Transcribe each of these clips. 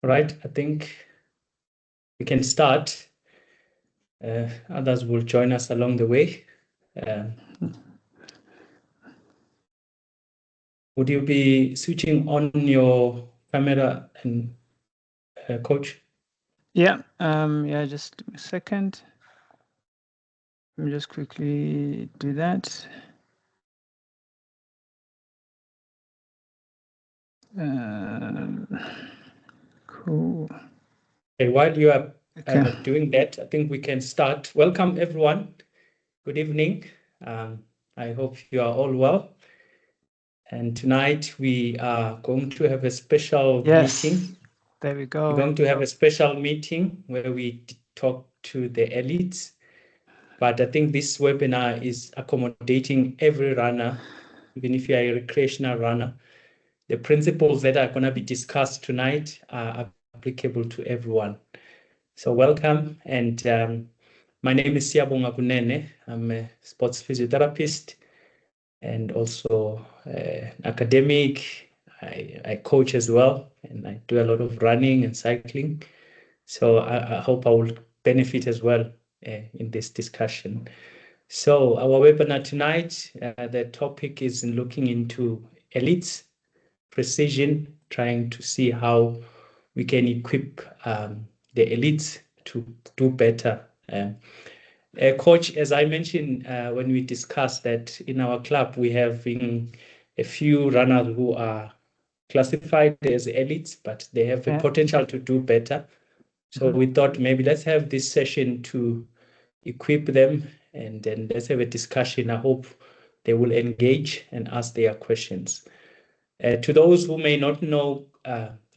Right, I think we can start. Others will join us along the way. Would you be switching on your camera and coach? Yeah, just a second. Let me just quickly do that. Cool. Okay, while you are Okay. doing that, I think we can start. Welcome, everyone. Good evening. I hope you are all well. And tonight we are going to have a special meeting. There we go. We're going to have a special meeting where we talk to the elites. But I think this webinar is accommodating every runner, even if you are a recreational runner. The principles that are going to be discussed tonight are applicable to everyone. So welcome. And my name is Siyabonga Kunene. I'm a sports physiotherapist and also an academic. I coach as well, and I do a lot of running and cycling. So I hope I will benefit as well in this discussion. So our webinar tonight, the topic is looking into elites, precision, trying to see how we can equip the elites to do better. Coach, as I mentioned when we discussed that in our club, we have a few runners who are classified as elites, but they have the potential to do better. So we thought maybe let's have this session to equip them, and then let's have a discussion. I hope they will engage and ask their questions. To those who may not know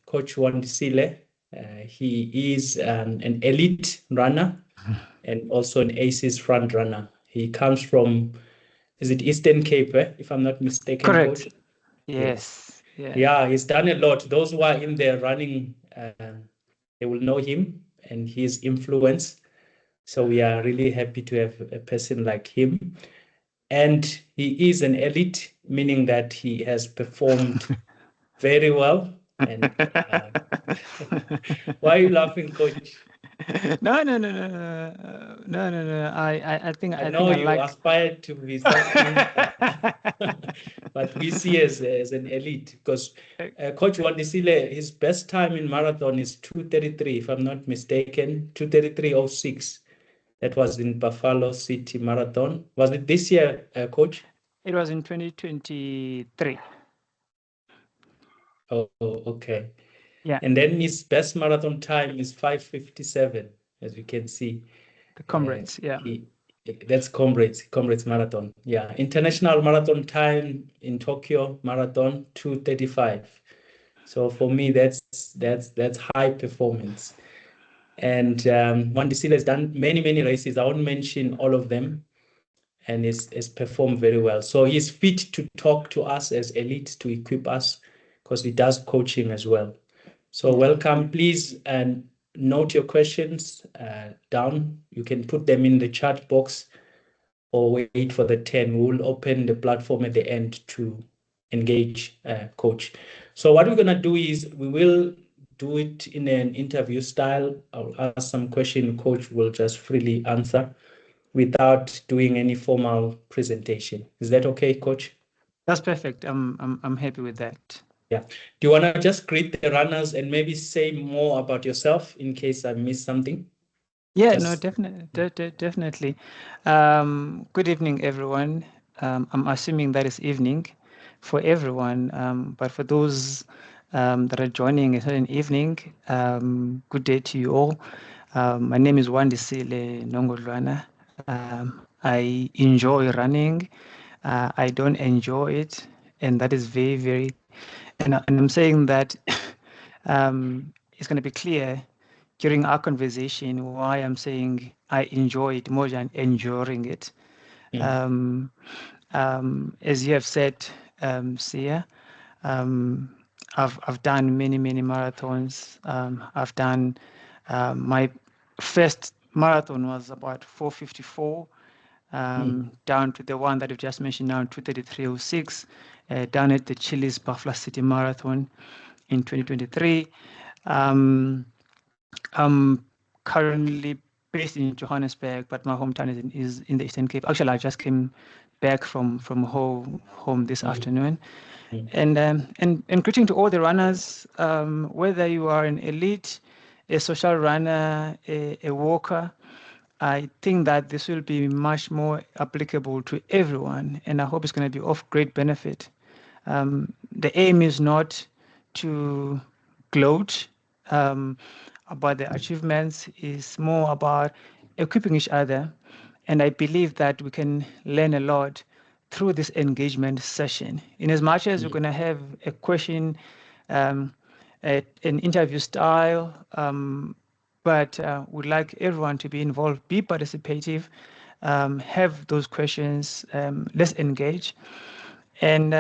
Coach Wandisile, he is an elite runner and also an ACES front runner. He comes from, is it Eastern Cape, if I'm not mistaken? Correct. Coach? Yes. Yeah, he's done a lot. Those who are in there running, they will know him and his influence. So we are really happy to have a person like him. And he is an elite, meaning that he has performed very well. And why are you laughing, Coach? No. I think I know you like... aspire to be something, but we see as an elite because Coach Wandisile, his best time in marathon is 2:33, if I'm not mistaken, 2:33:06. That was in Buffalo City Marathon. Was it this year, Coach? It was in 2023. Oh, okay. Yeah. And then his best marathon time is 5:57, as you can see. The Comrades, That's Comrades Marathon. Yeah, international marathon time in Tokyo Marathon 2:35. So for me, that's high performance. And Wandisile has done many races. I won't mention all of them, and has performed very well. So he's fit to talk to us as elites, to equip us, because he does coaching as well. So welcome, please, and note your questions down. You can put them in the chat box or wait for the 10. We'll open the platform at the end to engage Coach. So what we're going to do is we will do it in an interview style. I'll ask some question, Coach will just freely answer without doing any formal presentation. Is that okay, Coach? That's perfect. I'm happy with that. Yeah. Do you want to just greet the runners and maybe say more about yourself in case I missed something? Yeah, no, definitely. Good evening, everyone. I'm assuming that is evening for everyone, but for those that are joining a certain evening, good day to you all. My name is Wandisile Nongodlwana. I enjoy running. I don't enjoy it, and that is very, and I'm saying that it's going to be clear during our conversation why I'm saying I enjoy it more than enjoying it. As you have said, Sia, I've done many marathons. I've done my first marathon was about 4:54, down to the one that you've just mentioned now, 2:33:06, down at the Chili's Buffalo City Marathon in 2023. I'm currently based in Johannesburg, but my hometown is in the Eastern Cape. Actually, I just came back from home this afternoon. And greeting to all the runners, whether you are an elite, a social runner, a walker, I think that this will be much more applicable to everyone, and I hope it's going to be of great benefit. The aim is not to gloat about the achievements, is more about equipping each other. And I believe that we can learn a lot through this engagement session. In as much as we're going to have a question, um, an interview style, but would like everyone to be involved, be participative, have those questions, let's engage. And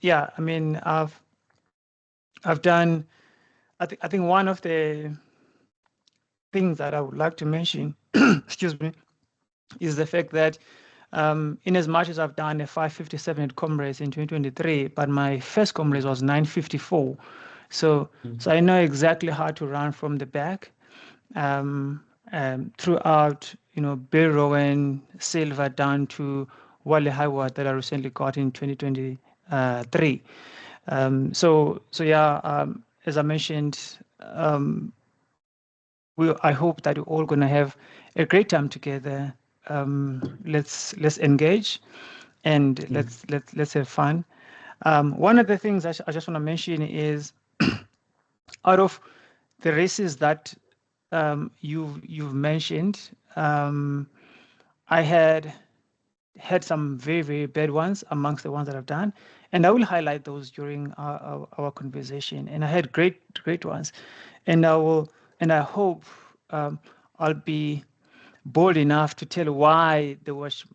yeah, I mean, I've done, I think one of the things that I would like to mention, excuse me, is the fact that in as much as I've done a 5:57 comrades in 2023, but my first comrades was 9:54. So I know exactly how to run from the back throughout, Bill Rowan, Silver down to Wally Hayward that I recently got in 2023. So yeah, as I mentioned, I hope that we're all going to have a great time together. Let's engage, and let's have fun. One of the things I just want to mention is, out of the races that you've mentioned, I had some very, very bad ones amongst the ones that I've done, and I will highlight those during our conversation. And I had great ones, and I hope I'll be bold enough to tell why there was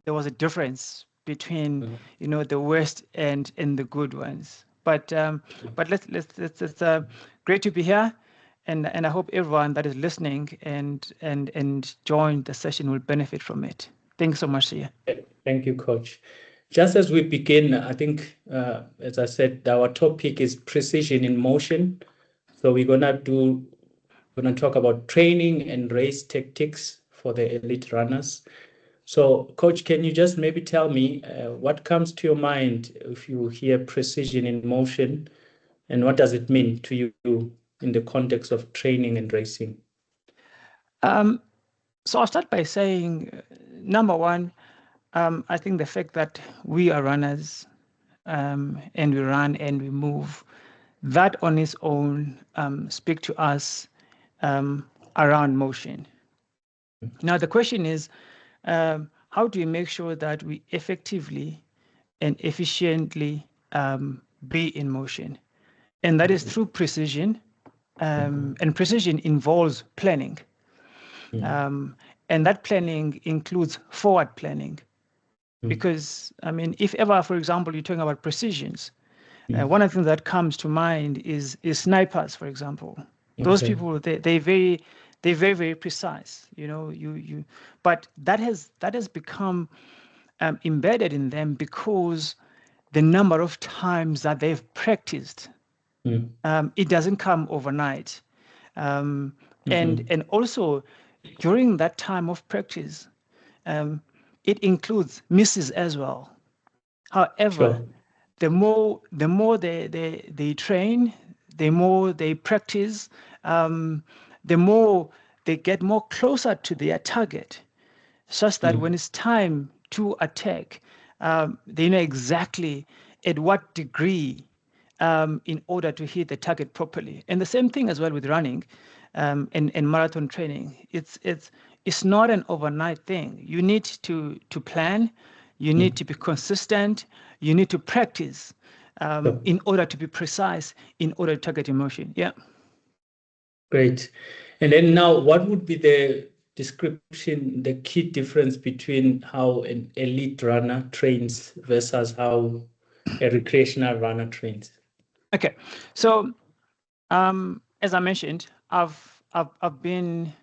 a difference between the worst and the good ones. But let's great to be here, and I hope everyone that is listening and join the session will benefit from it. Thanks so much, Sia. Thank you, Coach. Just as we begin, I think, as I said, our topic is precision in motion. So we're gonna talk about training and race tactics for the elite runners. So, Coach, can you just maybe tell me what comes to your mind if you hear precision in motion, and what does it mean to you in the context of training and racing? So I'll start by saying, number one, I think the fact that we are runners and we run and we move, that on its own speak to us around motion. Now, the question is, how do we make sure that we effectively and efficiently be in motion? And that is through precision, and precision involves planning. And that planning includes forward planning. Because, I mean, if ever, for example, you're talking about precisions, one of the things that comes to mind is snipers, for example. Those people, they're very, very precise. But that has become embedded in them because the number of times that they've practiced, it doesn't come overnight. And also during that time of practice, it includes misses as well. However, the more they train, the more they practice, the more they get more closer to their target, such that when it's time to attack, they know exactly at what degree in order to hit the target properly. And the same thing as well with running and marathon training. It's not an overnight thing. You need to plan, you need to be consistent, you need to practice in order to be precise, in order to target emotion. Yeah. Great. And then now, what would be the description, the key difference between how an elite runner trains versus how a recreational runner trains? Okay. So, as I mentioned, I've been,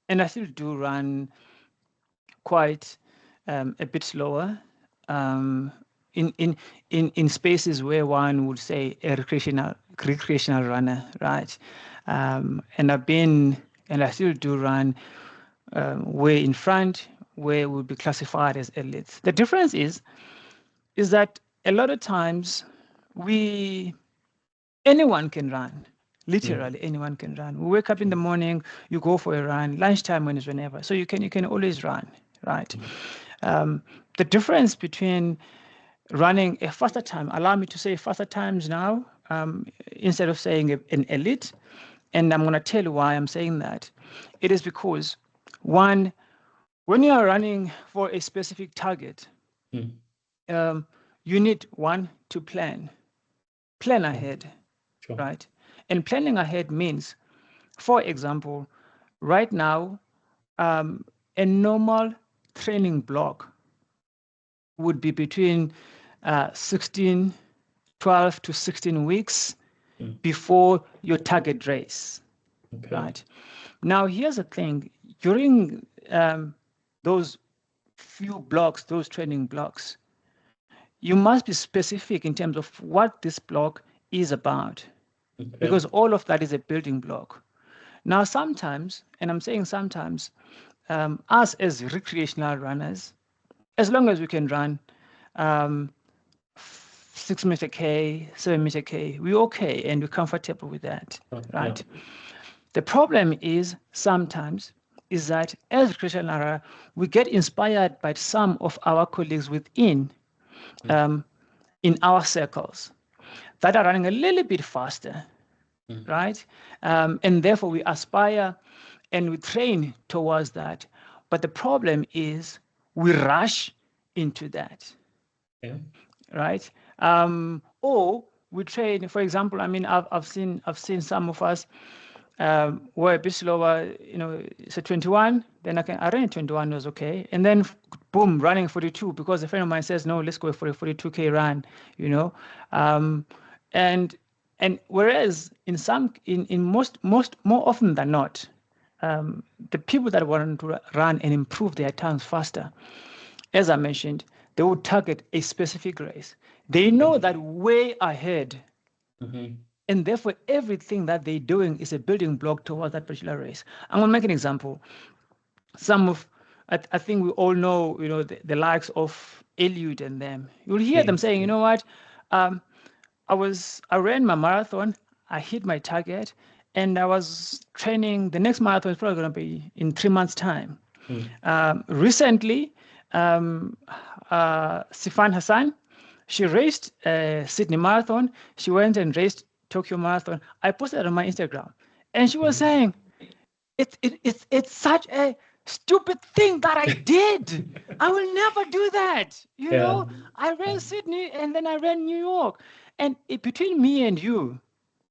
and I still do run quite a bit slower in spaces where one would say a recreational runner, right? And I still do run way in front, where we'll be classified as elites. The difference is that a lot of times anyone can run. Literally, anyone can run. We wake up in the morning, you go for a run. Lunchtime, whenever. So you can always run, right? The difference between running a faster time, allow me to say faster times now, instead of saying an elite, and I'm going to tell you why I'm saying that. It is because, one, when you are running for a specific target, you need, one, to plan ahead, right? And planning ahead means, for example, right now, a normal training block would be between 12 to 16 weeks before your target race, right? Now, here's the thing. During those few blocks, those training blocks, you must be specific in terms of what this block is about, because all of that is a building block. Now, sometimes, and I'm saying sometimes, us as recreational runners, as long as we can run 6-meter K, 7-meter K, we're okay and we're comfortable with that, right? The problem is sometimes is that as recreational runners, we get inspired by some of our colleagues within in our circles that are running a little bit faster, right? And therefore we aspire and we train towards that. But the problem is we rush into that, right? Or we train, for example, I mean, I've seen some of us were a bit slower, so 21, then I ran 21, was okay. And then boom, running 42, because a friend of mine says, no, let's go for a 42K run, and whereas more often than not, the people that want to run and improve their times faster, as I mentioned, they would target a specific race. They know that way ahead. And therefore, everything that they're doing is a building block towards that particular race. I'm going to make an example. I think we all know, the likes of Eliud and them. You'll hear them saying, you know what, I ran my marathon, I hit my target, and I was training. The next marathon is probably going to be in 3 months' time. Recently, Sifan Hassan, she raced Sydney Marathon. She went and raced Tokyo Marathon. I posted it on my Instagram, and she was saying, it's such a stupid thing that I did. I will never do that. I ran Sydney and then I ran New York. And between me and you,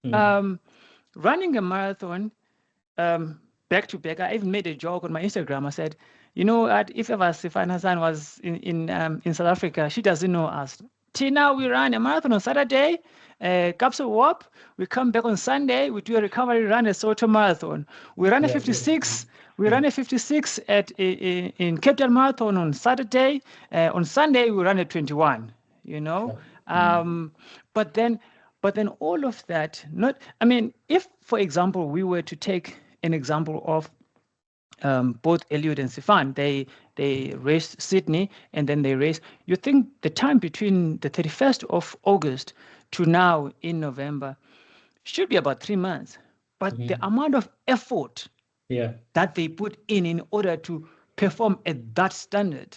running a marathon back to back, I even made a joke on my Instagram. I said, if ever Sifan Hassan was in South Africa, she doesn't know us. Tina, we ran a marathon on Saturday, Capsule Warp. We come back on Sunday. We do a recovery run, a Soto Marathon. We ran a 56. We ran a 56 in Cape Town Marathon on Saturday. On Sunday, we ran a 21. But then all of that. If, for example, we were to take an example of both Eliud and Sifan, they raced Sydney and then they raced. You think the time between the 31st of August to now in November should be about 3 months. But the amount of effort that they put in order to perform at that standard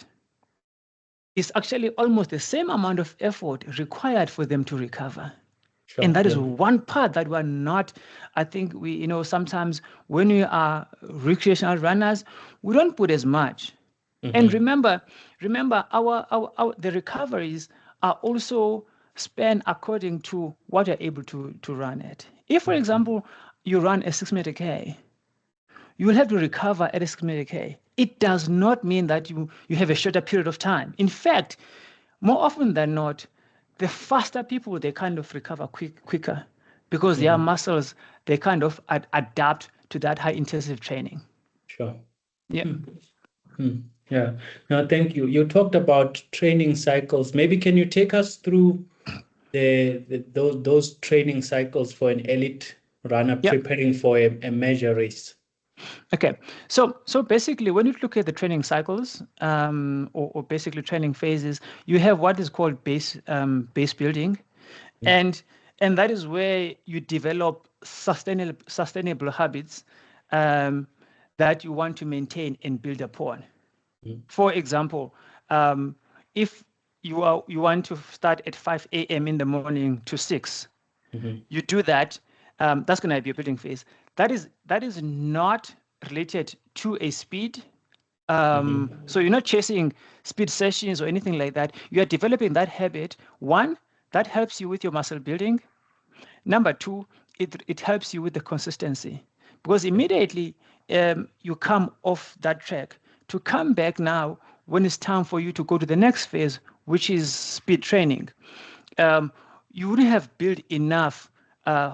is actually almost the same amount of effort required for them to recover. And that is one part that we're not, I think sometimes when we are recreational runners, we don't put as much. And remember, the recoveries are also spent according to what you're able to run at. If, for example, you run a 6-meter K, you will have to recover at a 6-meter K. It does not mean that you have a shorter period of time. In fact, more often than not, the faster people, they kind of recover quicker because their muscles, they kind of adapt to that high intensive training. Sure. Yeah. Yeah. No, thank you. You talked about training cycles. Maybe can you take us through those training cycles for an elite runner Yeah. preparing for a major race? Okay, so basically, when you look at the training cycles, or basically training phases, you have what is called base building, and that is where you develop sustainable habits that you want to maintain and build upon. For example, if you want to start at 5 a.m. in the morning to 6, you do that. That's going to be your building phase. That is not related to a speed. So you're not chasing speed sessions or anything like that. You are developing that habit. One, that helps you with your muscle building. Number two, it helps you with the consistency, because immediately you come off that track to come back now when it's time for you to go to the next phase, which is speed training. You wouldn't have built enough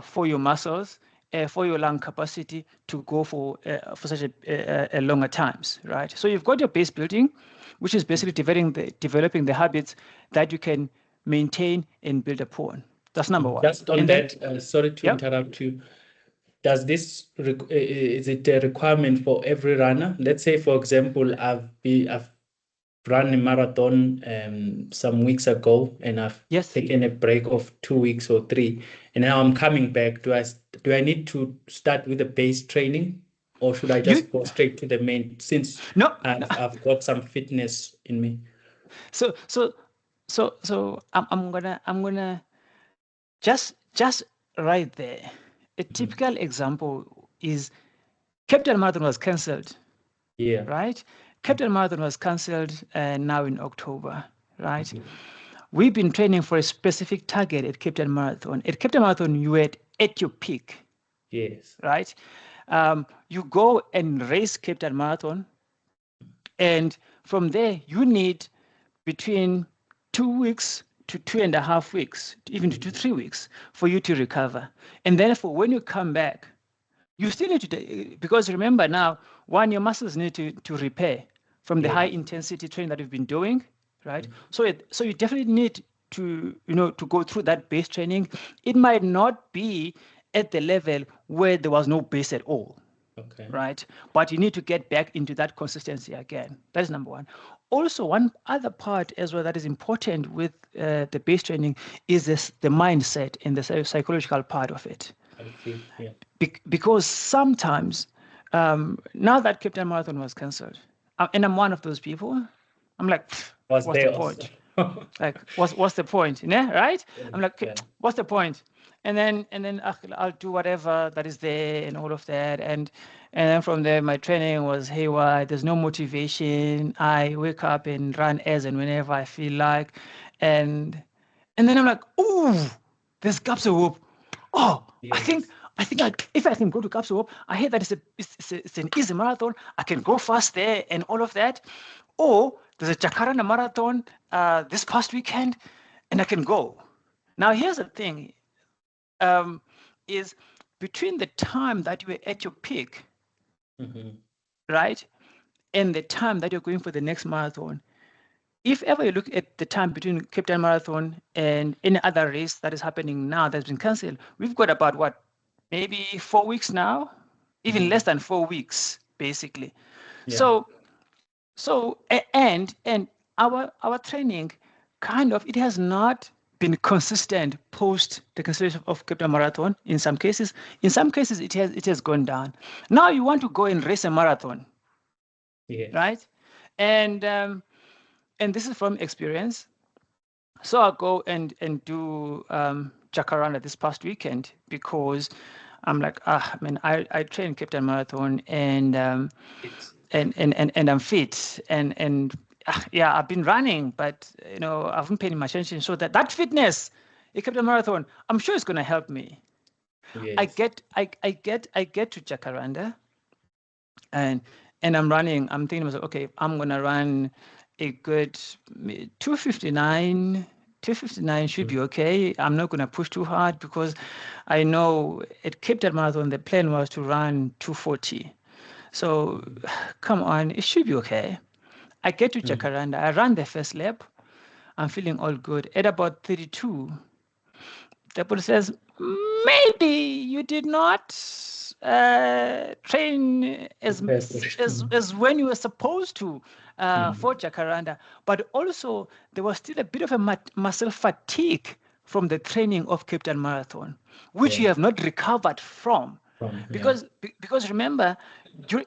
for your muscles, for your lung capacity to go for such a longer times, right? So you've got your base building, which is basically developing the habits that you can maintain and build upon. That's number one. Just on And that, then, sorry to interrupt you. Does this is it a requirement for every runner? Let's say, for example, I've run a marathon some weeks ago, and I've yes, taken a break of 2 weeks or 3, and now I'm coming back. Do I need to start with the base training, or should I you just go straight to the main, since no. I've got some fitness in me? So I'm gonna just right there. A typical example is Cape Town Marathon was cancelled. Yeah. Right? Cape Town Marathon was cancelled now in October, right? We've been training for a specific target at Cape Town Marathon. At Cape Town Marathon, you were at your peak. Yes. Right? You go and race Cape Town Marathon, and from there, you need between 2 weeks to 2.5 weeks, even to 3 weeks for you to recover. And therefore, when you come back, you still need to, because remember now, one, your muscles need to repair from the high intensity training that you've been doing, right? So you definitely need to go through that base training. It might not be at the level where there was no base at all. Okay. Right? But you need to get back into that consistency again. That is number one. Also, one other part as well that is important with the base training is the mindset and the psychological part of it. I see. Yeah. Because sometimes, now that Cape Town Marathon was cancelled, and I'm one of those people, I'm like, what's the point? Like, what's the point? Right? I'm like, what's the point? And then I'll do whatever that is there and all of that. And then from there, my training was haywire. There's no motivation. I wake up and run as and whenever I feel like. And then I'm like, ooh, there's Kapsewhoop. Oh, I think if I can go to Kapsewhoop, I hear that it's an easy marathon. I can go fast there and all of that. Or there's a Jacaranda marathon this past weekend, and I can go. Now, here's the thing, is between the time that you were at your peak, right, and the time that you're going for the next marathon, if ever you look at the time between Cape Town Marathon and any other race that is happening now that's been cancelled, we've got about what, maybe 4 weeks now, even less than 4 weeks, basically. Yeah. So and our training kind of, it has not been consistent post the cancellation of Cape Town Marathon. In some cases it has gone down. Now you want to go and race a marathon, right? And this is from experience. So I'll go and do Jacaranda this past weekend because I'm like, I train Cape Town Marathon and I'm fit and yeah, I've been running, but I haven't paid much attention. So that fitness, Cape Town Marathon, I'm sure it's going to help me. Yes. I get to Jacaranda and I'm running. I'm thinking to myself, okay, I'm going to run a good 259 should be okay. I'm not going to push too hard because I know at Cape Town Marathon, the plan was to run 240. So come on, it should be okay. I get to Jacaranda. I run the first lap. I'm feeling all good. At about 32, the police says, maybe you did not train as when you were supposed to for Jacaranda, but also there was still a bit of a muscle fatigue from the training of Cape Town Marathon, which you have not recovered from. Because remember,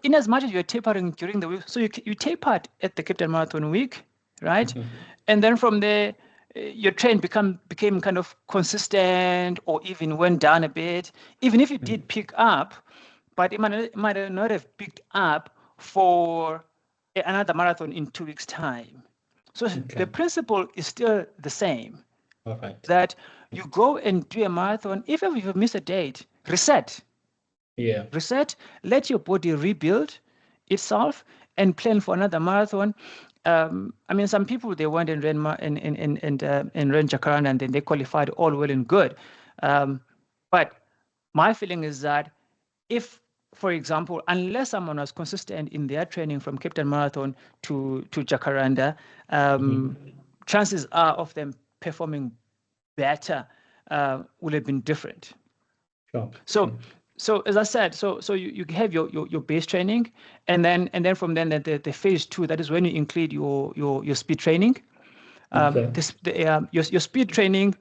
in as much as you're tapering during the week, so you tapered at the Cape Town Marathon week, right? And then from there, your trend became kind of consistent, or even went down a bit. Even if it did pick up, but it might not have picked up for another marathon in 2 weeks' time. So the principle is still the same. That you go and do a marathon. If you miss a date, reset. Reset. Let your body rebuild itself and plan for another marathon. I mean, some people, they went and ran ran Jacaranda, and then they qualified, all well and good. But my feeling is that if, for example, unless someone was consistent in their training from Cape Town Marathon to Jacaranda, chances are of them performing better would have been different. So as I said, so you have your base training, and then from then the phase 2, that is when you include your speed training. Your speed training,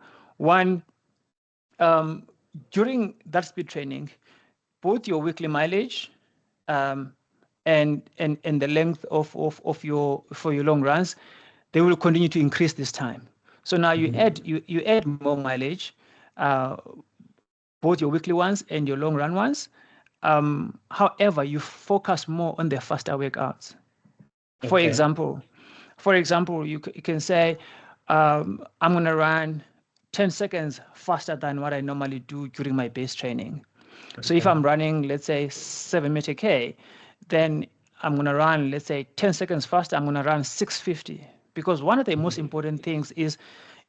during that speed training, both your weekly mileage and the length of your long runs, they will continue to increase this time. So now you add more mileage, both your weekly ones and your long run ones. However, you focus more on the faster workouts. For example, you can say, I'm going to run 10 seconds faster than what I normally do during my base training. So if I'm running, let's say 7-meter K, then I'm going to run, let's say 10 seconds faster, I'm going to run 650. Because one of the most important things is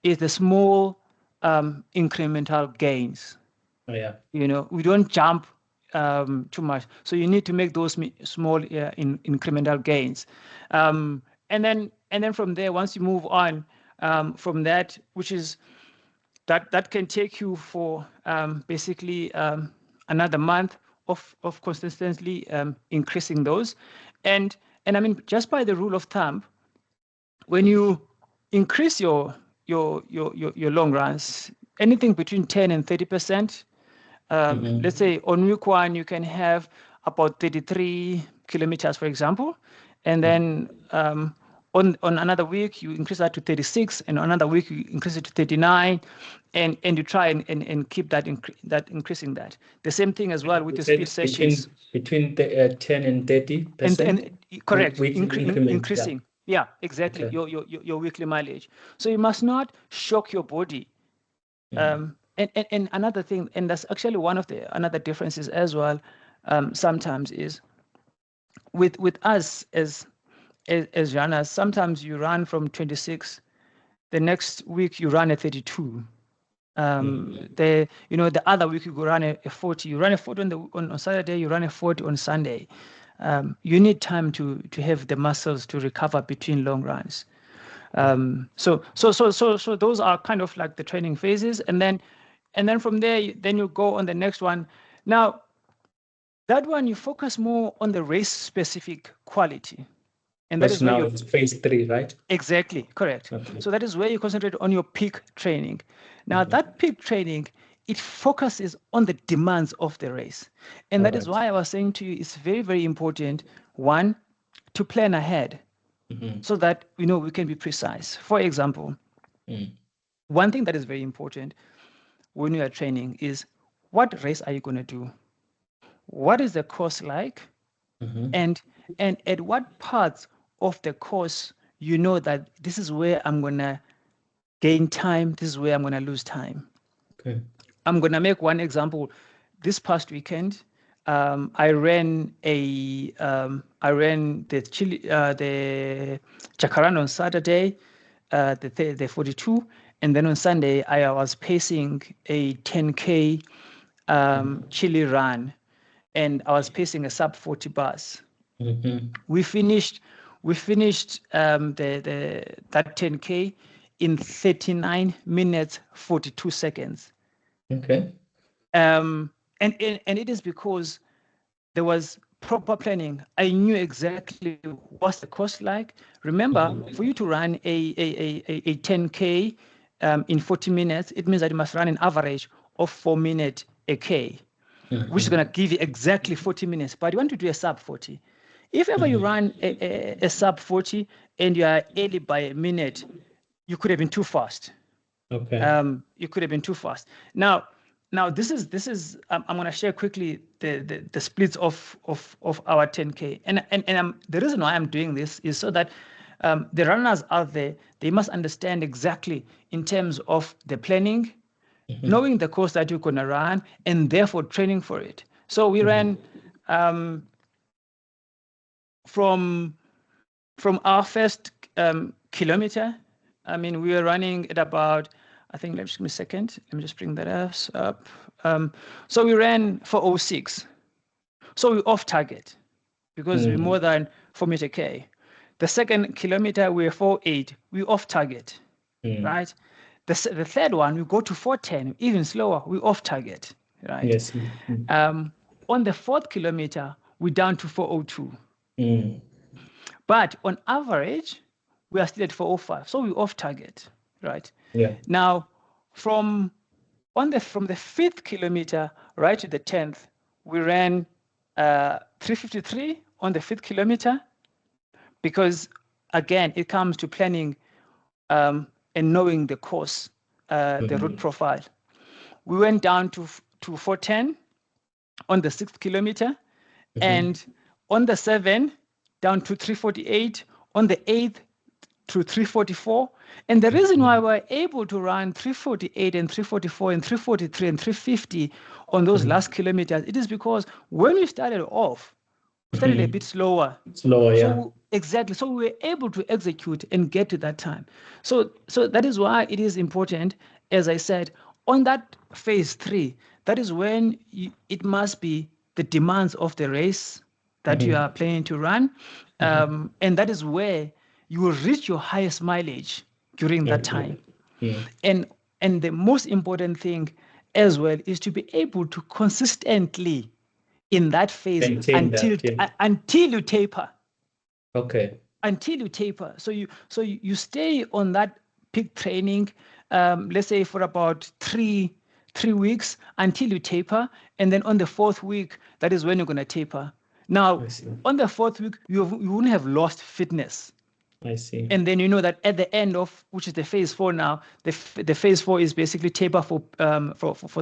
the small incremental gains. You know, we don't jump too much. So you need to make those small incremental gains. And then from there, once you move on from that, which is that can take you for basically another month of consistently increasing those. And I mean, just by the rule of thumb, when you increase your long runs, anything between 10 and 30%, let's say on week 1, you can have about 33 kilometers, for example. And then on another week, you increase that to 36, and another week, you increase it to 39, and you try and keep that increasing that. The same thing as well with the speed sessions. Between 10 and 30%? And correct, increasing. Yeah, exactly, your weekly mileage. So you must not shock your body. And another thing, and that's actually one of the another differences as well, sometimes is with us as runners, sometimes you run from 26, the next week you run a 32. The other week you go run a 40. You run a 40 on Saturday, you run a 40 on Sunday. You need time to have the muscles to recover between long runs. So those are kind of like the training phases, and then from there, then you go on the next one. Now, that one you focus more on the race specific quality, and that is now it's phase 3, right? Exactly, correct. So that is where you concentrate on your peak training. Now that peak training, it focuses on the demands of the race, and that is why I was saying to you, it's very, very important, one, to plan ahead. So that we can be precise. For example, one thing that is very important when you are training is, what race are you going to do? What is the course like? And at what parts of the course you know that this is where I'm going to gain time, this is where I'm going to lose time. I'm going to make one example. This past weekend, I ran the Jacaranda on Saturday, the 42, and then on Sunday I was pacing a 10K Chile run, and I was pacing a sub 40 bus. We finished that 10K in 39 minutes 42 seconds. And it is because there was proper planning. I knew exactly what's the cost like. Remember, for you to run a 10K in 40 minutes, it means that you must run an average of 4 minutes a K, which is going to give you exactly 40 minutes. But you want to do a sub 40. If ever you run a sub 40 and you are early by a minute, you could have been too fast. Okay. You could have been too fast. Now this is I'm going to share quickly the splits of our 10K, and the reason why I'm doing this is so that the runners out there, they must understand exactly in terms of the planning, knowing the course that you're going to run, and therefore training for it. So we ran from our first kilometer. I mean, we were running at about, I think, let me just give me a second. Let me just bring that up. So we ran for 06. So we're off target because we're more than 4 meter K. The second kilometer, we're 4.8. We're off target, right? The third one, we go to 4.10, even slower. We're off target, right? Yes. On the fourth kilometer, we're down to 4.02. But on average, we are still at 4.05, so we're off target, right? Yeah. Now, from the 5th kilometer right to the 10th, we ran 3:53 on the 5th kilometer, because again, it comes to planning and knowing the course, the route profile. We went down to 4:10 on the 6th kilometer, and on the 7th down to 3:48, on the 8th to 3:44. And the reason why we're able to run 3:48 and 3:44 and 3:43 and 3:50 on those last kilometers, it is because when we started off, we started a bit slower. Slower, yeah. So exactly. So we were able to execute and get to that time. So that is why it is important, as I said, on that phase 3, that is when it must be the demands of the race that you are planning to run. And that is where you will reach your highest mileage during that time. And the most important thing as well is to be able to consistently in that phase until you taper. Okay. Until you taper. So you stay on that peak training, let's say for about three weeks until you taper, and then on the 4th week, that is when you're going to taper. Now, on the 4th week, you won't have lost fitness. I see. And then you know that at the end of, which is the phase 4 now, the phase 4 is basically taper for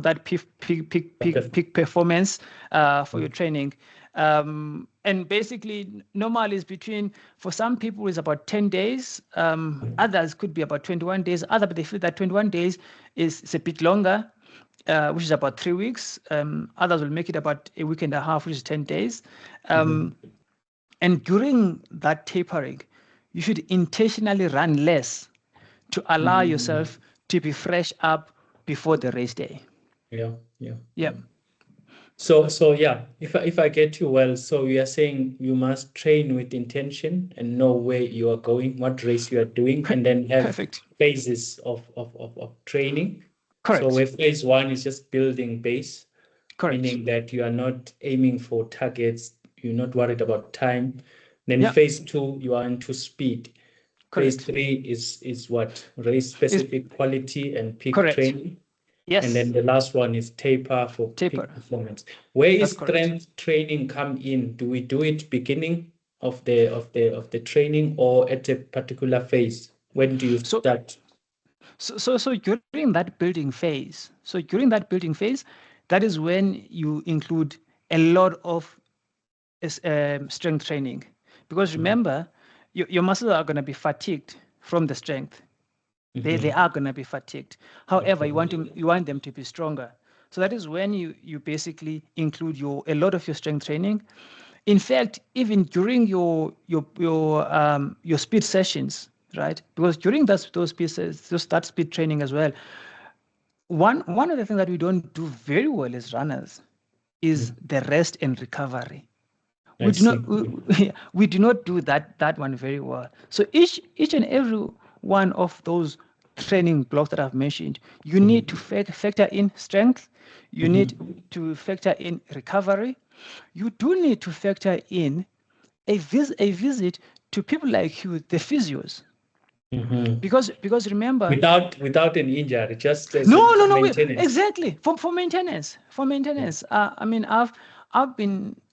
that peak performance for your training. And basically, normal is for some people is about 10 days. Others could be about 21 days. But they feel that 21 days is a bit longer, which is about 3 weeks. Others will make it about a week and a half, which is 10 days. And during that tapering, you should intentionally run less to allow yourself to be fresh up before the race day. Yeah. So yeah, if I get you well, so you are saying you must train with intention and know where you are going, what race you are doing, and then have phases of training. Correct. So where phase 1 is just building base, meaning that you are not aiming for targets, you're not worried about time. Then phase 2, you are into speed. Phase 3 is what? Race specific quality and peak training. Yes. And then the last one is taper for peak performance. Where is strength training come in? Do we do it beginning of the training or at a particular phase? When do you start? So during that building phase, that is when you include a lot of strength training, because remember, your muscles are going to be fatigued from the strength. They are going to be fatigued. However, you want them to be stronger. So that is when you basically include a lot of your strength training. In fact, even during your speed sessions, right? Because during that speed training as well, one of the things that we don't do very well as runners is the rest and recovery. We do not do that one very well. So each and every one of those training blocks that I've mentioned. You need to factor in strength. You need to factor in recovery. You do need to factor in a visit to people like you, the physios. Because remember, without an injury, just as no, maintenance. exactly for maintenance. I mean, I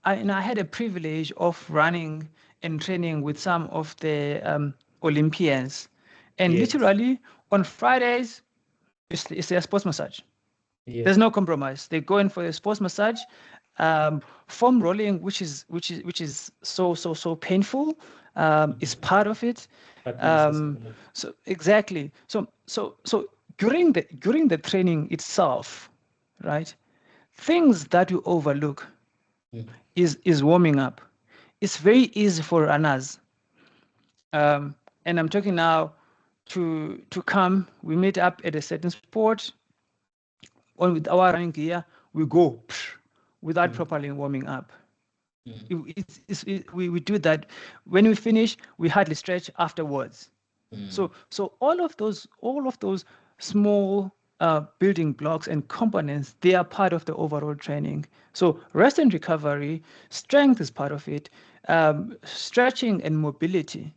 had a privilege of running and training with some of the Olympians, and literally on Fridays, it's their sports massage. There's no compromise. They go in for a sports massage, foam rolling, which is so painful, is part of it. So exactly. So during the training itself, right? Things that you overlook is warming up. It's very easy for runners. And I'm talking now to come. We meet up at a certain sport. On with our running gear, we go without properly warming up. We do that. When we finish, we hardly stretch afterwards. So all of those small building blocks and components, they are part of the overall training. So rest and recovery, strength is part of it, stretching and mobility.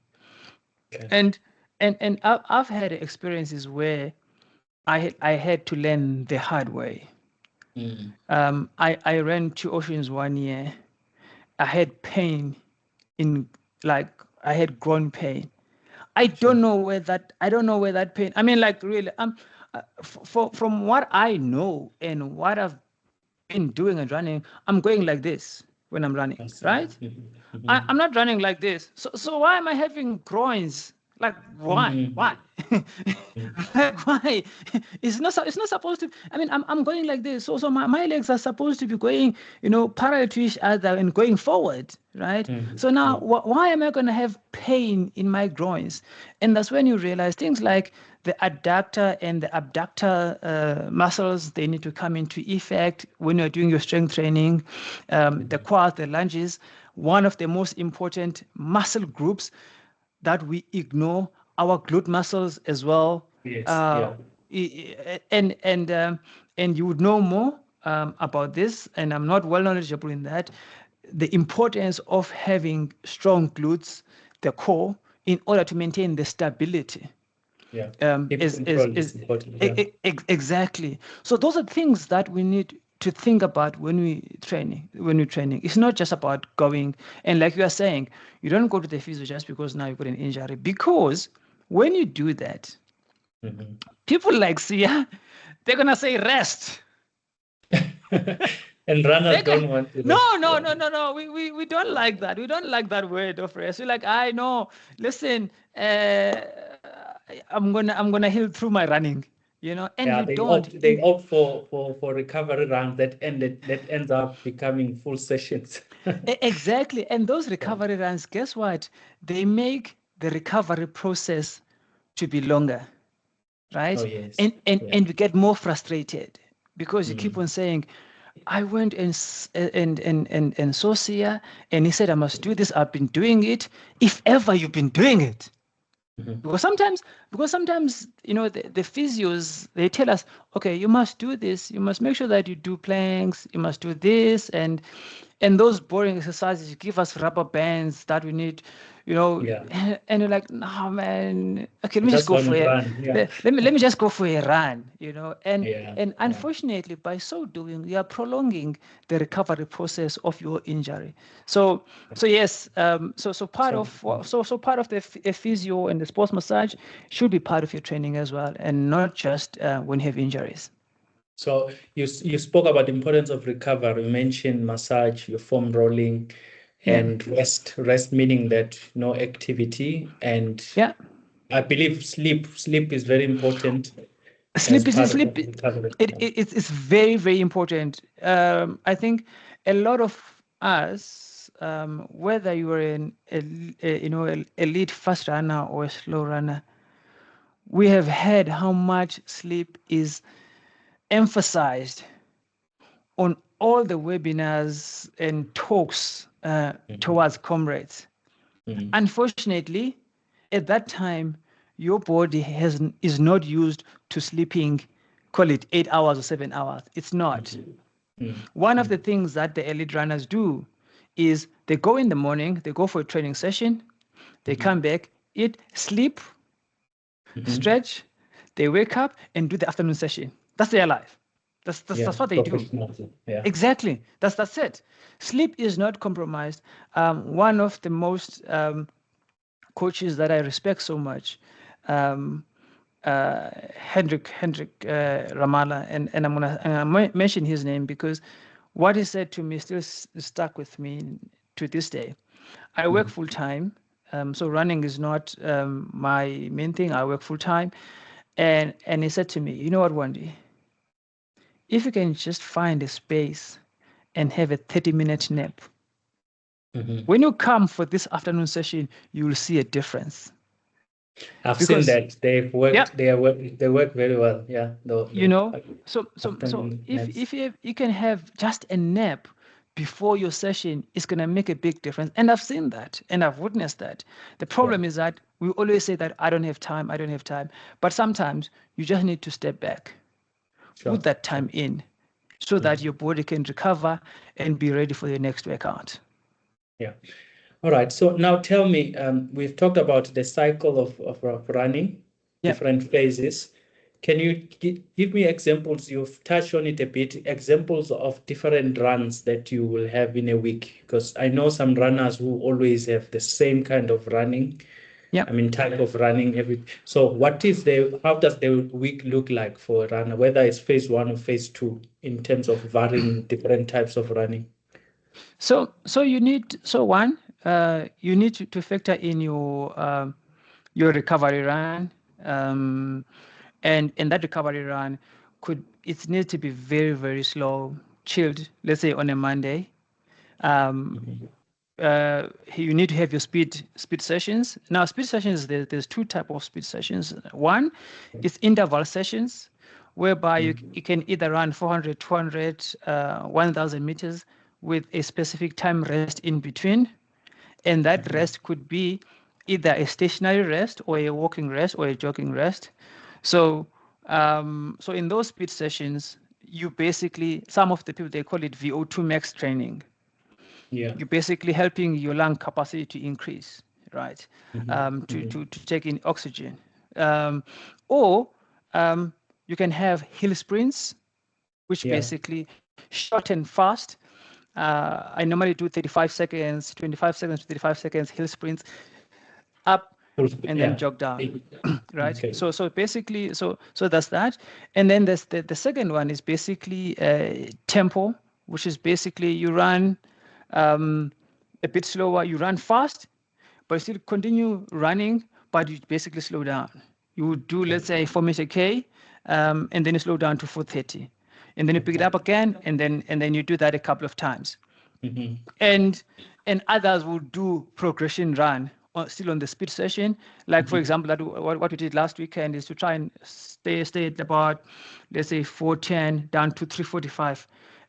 And I've had experiences where I had to learn the hard way. I ran 2 oceans 1 year. I had pain I had groin pain. I don't know where that pain. I mean, like really, from what I know and what I've been doing and running, I'm going like this when I'm running, right? I'm not running like this. So why am I having groins? Like why? Why? Like why? It's not supposed to. I mean, I'm going like this. So my legs are supposed to be going, parallel to each other and going forward, right? So now why am I going to have pain in my groins? And that's when you realize things like the adductor and the abductor muscles, they need to come into effect when you're doing your strength training. The quads, the lunges, one of the most important muscle groups that we ignore, our glute muscles as well. And you would know more about this, and I'm not well knowledgeable in that. The importance of having strong glutes, the core, in order to maintain the stability. Is important. Exactly. So those are things that we need to think about when we're training. It's not just about going, and like you are saying, you don't go to the physio just because now you've got an injury. Because when you do that, people like Sia, they're gonna say rest. And runners don't want to rest. No. We don't like that. We don't like that word of rest. We're like, I know. Listen, I'm gonna heal through my running. And they opt for recovery runs that ends up becoming full sessions. Exactly. And those recovery runs, guess what? They make the recovery process to be longer, right? Oh, yes. And we get more frustrated because you keep on saying, I went and saw Sia, and he said I must do this. I've been doing it. If ever you've been doing it. Because sometimes the physios, they tell us, okay, you must do this. You must make sure that you do planks. You must do this, and those boring exercises give us rubber bands that we need, and you're like, no, man, okay, let me just go for a run. Let me just go for a run, and unfortunately, by so doing, we are prolonging the recovery process of your injury. So yes, so part of the physio and the sports massage should be part of your training as well, and not just when you have injuries. So you spoke about the importance of recovery. You mentioned massage, your foam rolling, and rest. Rest meaning that no activity, and I believe sleep. Sleep is very important. Sleep. It's very, very important. I think a lot of us, whether you are an elite fast runner or a slow runner, we have heard how much sleep is emphasized on all the webinars and talks towards comrades. Unfortunately, at that time, your body is not used to sleeping, call it 8 hours or 7 hours. It's not. One of the things that the elite runners do is they go in the morning, they go for a training session, they come back, eat, sleep, stretch, they wake up and do the afternoon session. That's their life. That's what they do. Yeah. Exactly. That's it. Sleep is not compromised. One of the most coaches that I respect so much, Hendrik Ramala, and I'm gonna mention his name because what he said to me still stuck with me to this day. I work full time, so running is not my main thing. I work full time, and he said to me, "You know what, Wandi? If you can just find a space and have a 30-minute nap, when you come for this afternoon session, you will see a difference." I've seen that they've worked. Yeah. They work very well. Yeah. So if you can have just a nap before your session, it's gonna make a big difference. And I've seen that, and I've witnessed that. The problem is that we always say that I don't have time, but sometimes you just need to step back, put that time in, so that your body can recover and be ready for your next workout. Yeah. All right. So now tell me, we've talked about the cycle of running, different phases. Can you give me examples? You've touched on it a bit, examples of different runs that you will have in a week, because I know some runners who always have the same kind of running. Yeah. I mean, type of running. So how does the week look like for a runner, whether it's phase 1 or phase 2, in terms of varying different types of running? So you need you need to factor in your recovery run, and that recovery run it needs to be very, very slow, chilled. Let's say on a Monday, you need to have your speed sessions. Now, speed sessions, there's two types of speed sessions. One is interval sessions, whereby you can either run 400, 200, 1,000 meters with a specific time rest in between. And that rest could be either a stationary rest or a walking rest or a jogging rest. So in those speed sessions, you basically, some of the people, they call it VO2 max training. Yeah. You're basically helping your lung capacity to increase, right? To take in oxygen. Or you can have hill sprints, which basically short and fast. I normally do 35 seconds, 25 seconds, 35 seconds hill sprints up and then jog down, right? Okay. So basically, so that's that. And then there's the second one is basically tempo, which is basically you run a bit slower, you run fast, but you still continue running, but you basically slow down. You would do, let's say, 4-meter K, and then you slow down to 4:30. And then you pick it up again, and then you do that a couple of times. And others will do progression run, still on the speed session. Like, for example, what we did last weekend is to try and stay at about, let's say, 4:10 down to 3:45.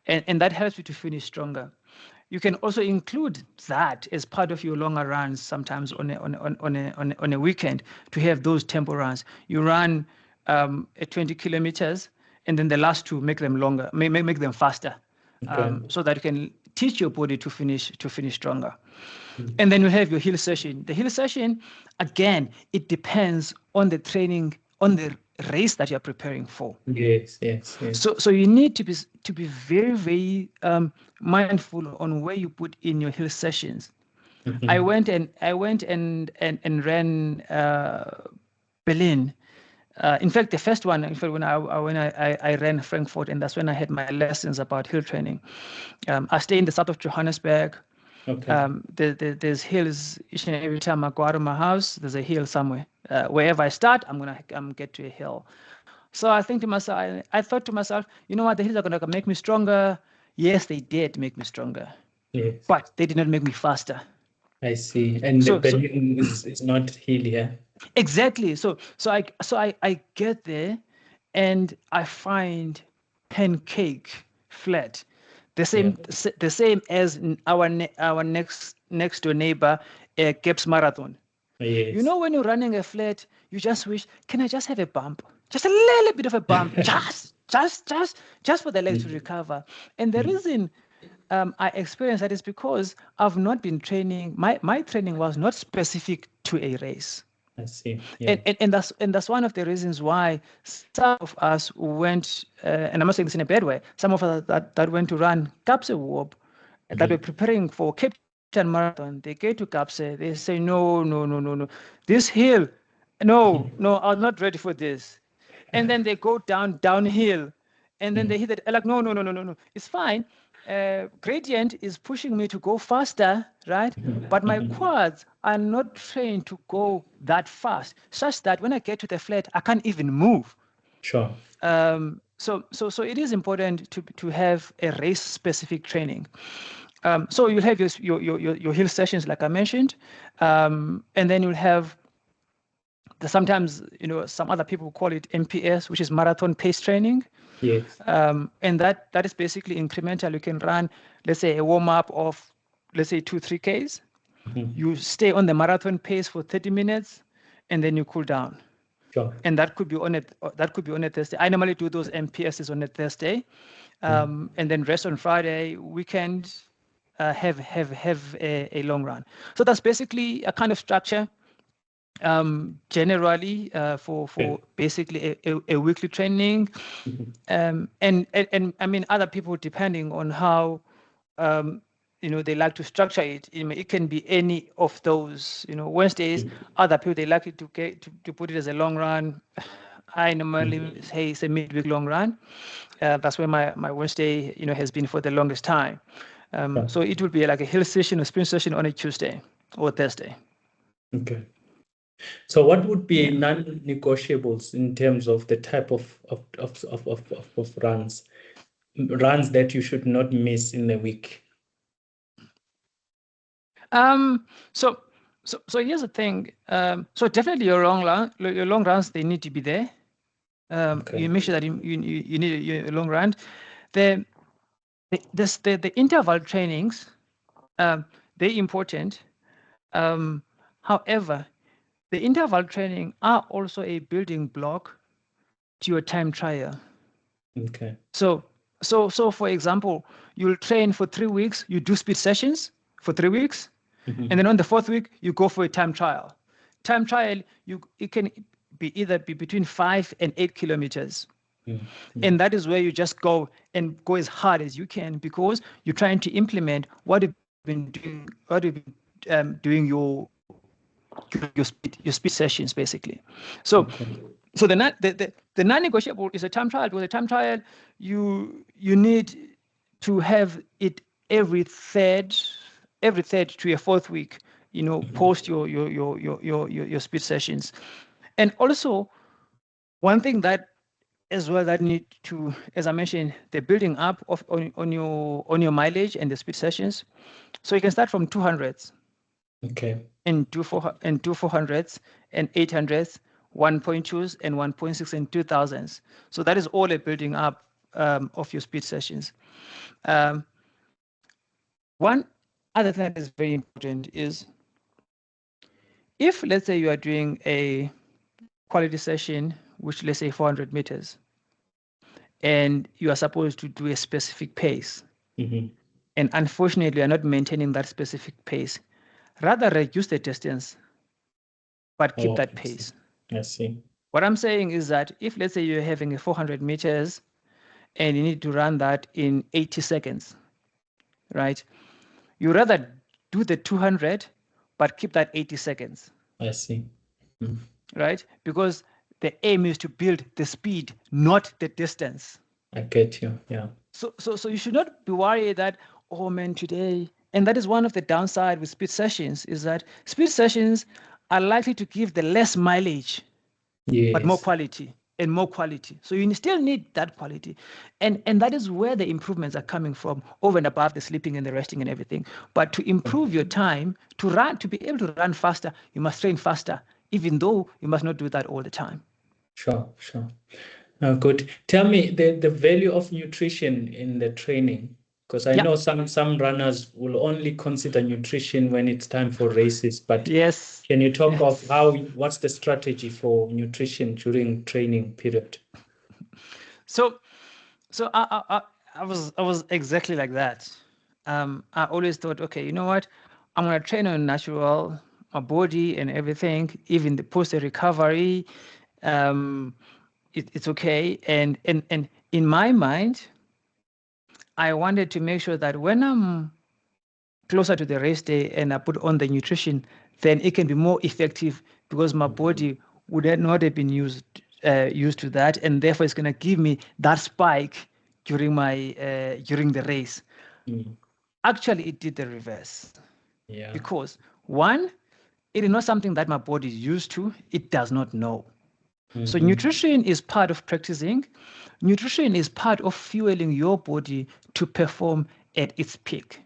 And that helps you to finish stronger. You can also include that as part of your longer runs sometimes on a weekend, to have those tempo runs. You run at 20 kilometers, and then the last two make them longer, make them faster, so that you can teach your body to finish stronger. And then you have your hill session. The hill session, again, it depends on the training, on the race that you're preparing for. Yes. So you need to be very, very mindful on where you put in your hill sessions. I went and ran Berlin. In fact, the first one, when I ran Frankfurt, and that's when I had my lessons about hill training. I stay in the south of Johannesburg. Okay. There's hills each and every time I go out of my house. There's a hill somewhere. Wherever I start, I'm get to a hill. So I thought to myself, you know what? The hills are gonna make me stronger. Yes, they did make me stronger. Yes. But they did not make me faster. I see. And the Berlin is not hill, yeah. Exactly. So I get there, and I find pancake flat, the same as our next door neighbor, Caps Marathon. Yes. You know, when you're running a flat, you just wish, can I just have a bump? Just a little bit of a bump, just for the leg to recover. And the reason I experienced that is because I've not been training. My training was not specific to a race. I see. Yeah. And that's one of the reasons why some of us went, and I'm not saying this in a bad way, some of us that went to run Kapse Warp, that were preparing for Cape Town Marathon, they get to Kapse, they say, no. This hill, no, I'm not ready for this. And then they go downhill, and then they hit it, like, no. It's fine. Gradient is pushing me to go faster, right? But my quads are not trained to go that fast, such that when I get to the flat, I can't even move. Sure. So it is important to have a race-specific training. So you'll have your hill sessions, like I mentioned, and then you'll have sometimes, some other people call it MPS, which is marathon pace training. Yes. And that is basically incremental. You can run, let's say, a warm-up of, let's say, 2-3 Ks. You stay on the marathon pace for 30 minutes, and then you cool down. Sure. And that could be on a Thursday. I normally do those MPSs on a Thursday, and then rest on Friday. Weekend, have a long run. So that's basically a kind of structure. Generally, for basically a weekly training, and I mean, other people, depending on how they like to structure it. It can be any of those. Wednesdays, other people, they like it to put it as a long run. I normally say it's a midweek long run. That's where my Wednesday has been for the longest time. So it will be like a hill session or sprint session on a Tuesday or Thursday. Okay. So what would be non-negotiables in terms of the type of runs that you should not miss in the week? So here's the thing. So definitely your long runs, they need to be there. You make sure that you need your long run. The interval trainings, they're important. However, the interval training are also a building block to your time trial. Okay. So for example, you'll train for 3 weeks, you do speed sessions for 3 weeks, and then on the 4th week, you go for a time trial. Time trial, it can be either between 5 and 8 kilometers. And that is where you just go as hard as you can, because you're trying to implement what you've been doing your speed sessions, basically. So the non-negotiable is a time trial. With a time trial, you need to have it every third to your 4th week, post your speed sessions. And also, one thing that as well that need to, as I mentioned, the building up on your mileage and the speed sessions. So you can start from 200s. Okay. And do 400s and 800s, 1.2s and 1.6 and 2000s. So that is all a building up of your speed sessions. One other thing that is very important is, if let's say you are doing a quality session, which let's say 400 meters, and you are supposed to do a specific pace, and unfortunately you are not maintaining that specific pace, rather reduce the distance, but keep that pace. I see. What I'm saying is that if let's say you're having a 400 meters and you need to run that in 80 seconds, right? You rather do the 200, but keep that 80 seconds. I see. Right? Because the aim is to build the speed, not the distance. I get you. Yeah. So you should not be worried that, oh man, today, and that is one of the downside with speed sessions, is that speed sessions are likely to give the less mileage, but more quality and more quality. So you still need that quality. And that is where the improvements are coming from, over and above the sleeping and the resting and everything. But to improve your time, to be able to run faster, you must train faster, even though you must not do that all the time. Sure. Good. Tell me the value of nutrition in the training. Because I know some runners will only consider nutrition when it's time for races. But Yes. can you talk of what's the strategy for nutrition during training period? So I was exactly like that. I always thought, okay, you know what? I'm gonna train on natural, my body and everything, even the post recovery. It's okay. And in my mind, I wanted to make sure that when I'm closer to the race day and I put on the nutrition, then it can be more effective because my body would not have been used to that, and therefore it's going to give me that spike during the race. Actually, it did the reverse. Yeah. Because one, it is not something that my body is used to. It does not know. So nutrition is part of practicing. Nutrition is part of fueling your body to perform at its peak.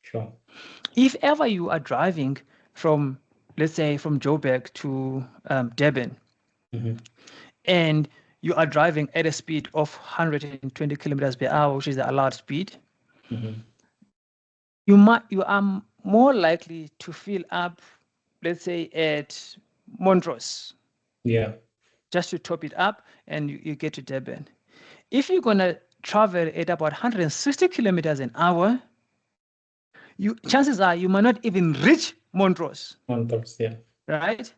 Sure. If ever you are driving from, let's say, from Joburg to Durban, and you are driving at a speed of 120 kilometers per hour, which is the allowed speed, you are more likely to fill up, let's say, at Montrose. Yeah. Just to top it up, and you get to Durban. If you're gonna travel at about 160 kilometers an hour, chances are you might not even reach Montrose. Montrose, yeah. Right?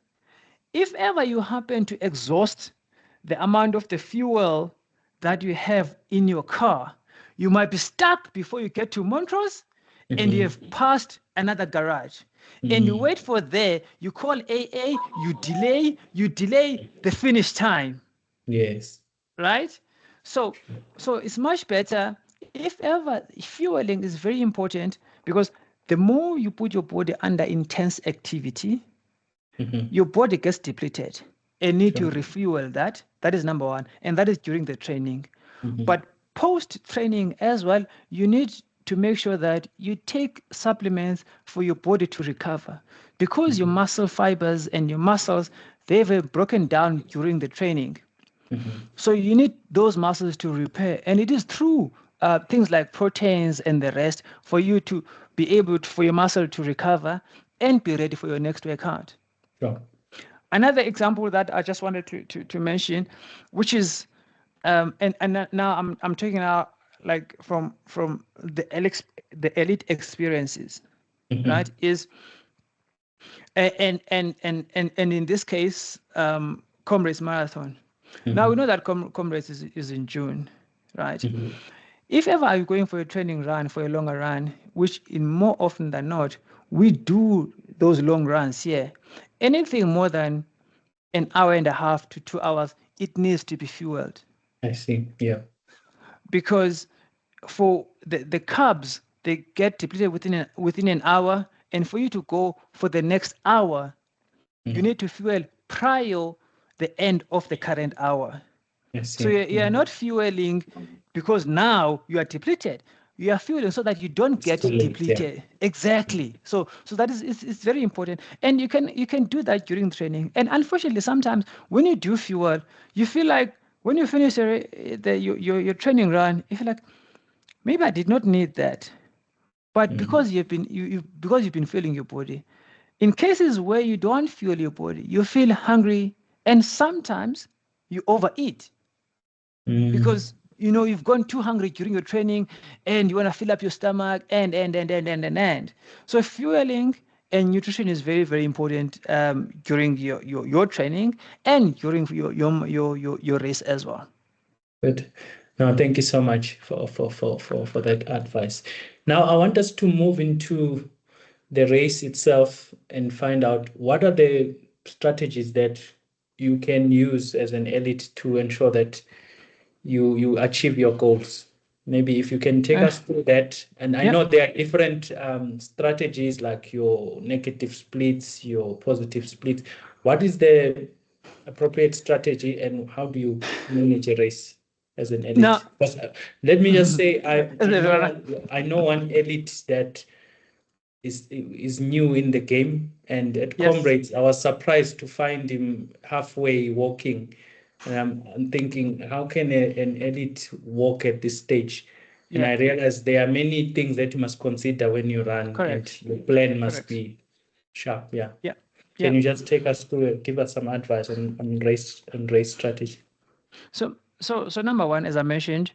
If ever you happen to exhaust the amount of the fuel that you have in your car, you might be stuck before you get to Montrose, and you have passed another garage. And you wait for there, you call AA, you delay the finish time. Yes. Right? So it's much better. If ever, fueling is very important, because the more you put your body under intense activity, your body gets depleted and need to refuel that. That is number one. And that is during the training. But post-training as well, you need to make sure that you take supplements for your body to recover, because your muscle fibers and your muscles, they've broken down during the training. So you need those muscles to repair. And it is through things like proteins and the rest for you to be able for your muscle to recover and be ready for your next workout. Sure. Another example that I just wanted to mention, which is, and now I'm talking out like from the elite experiences, right? Is and in this case, Comrades Marathon. Now we know that Comrades is in June, right? If ever you're going for a training run, for a longer run, which in more often than not, we do those long runs here. Anything more than an hour and a half to 2 hours, it needs to be fueled. I see. Yeah. Because for the carbs, they get depleted within an hour, and for you to go for the next hour, you need to fuel prior the end of the current hour. I see. So you are not fueling because now you are depleted. You are fueling so that you don't get depleted. Exactly. So that is it's very important, and you can do that during training. And unfortunately, sometimes when you do fuel, you feel like when you finish your training run, you feel like maybe I did not need that, but because you've been fueling your body. In cases where you don't fuel your body, you feel hungry, and sometimes you overeat. Because you've gone too hungry during your training and you want to fill up your stomach and. So fueling and nutrition is very, very important during your training and during your race as well. Good. No, thank you so much for that advice. Now I want us to move into the race itself and find out what are the strategies that you can use as an elite to ensure that you achieve your goals. Maybe if you can take us through that. And I know there are different strategies, like your negative splits, your positive splits. What is the appropriate strategy, and how do you manage a race as an elite? Now, let me just say, I know one elite that is new in the game, and at Comrades, I was surprised to find him halfway walking. And I'm thinking, how can an elite walk at this stage? And I realized there are many things that you must consider when you run. Correct. And the plan must Correct. be sharp. Yeah. Yeah. Can you just take us through, give us some advice on race strategy? So number one, as I mentioned,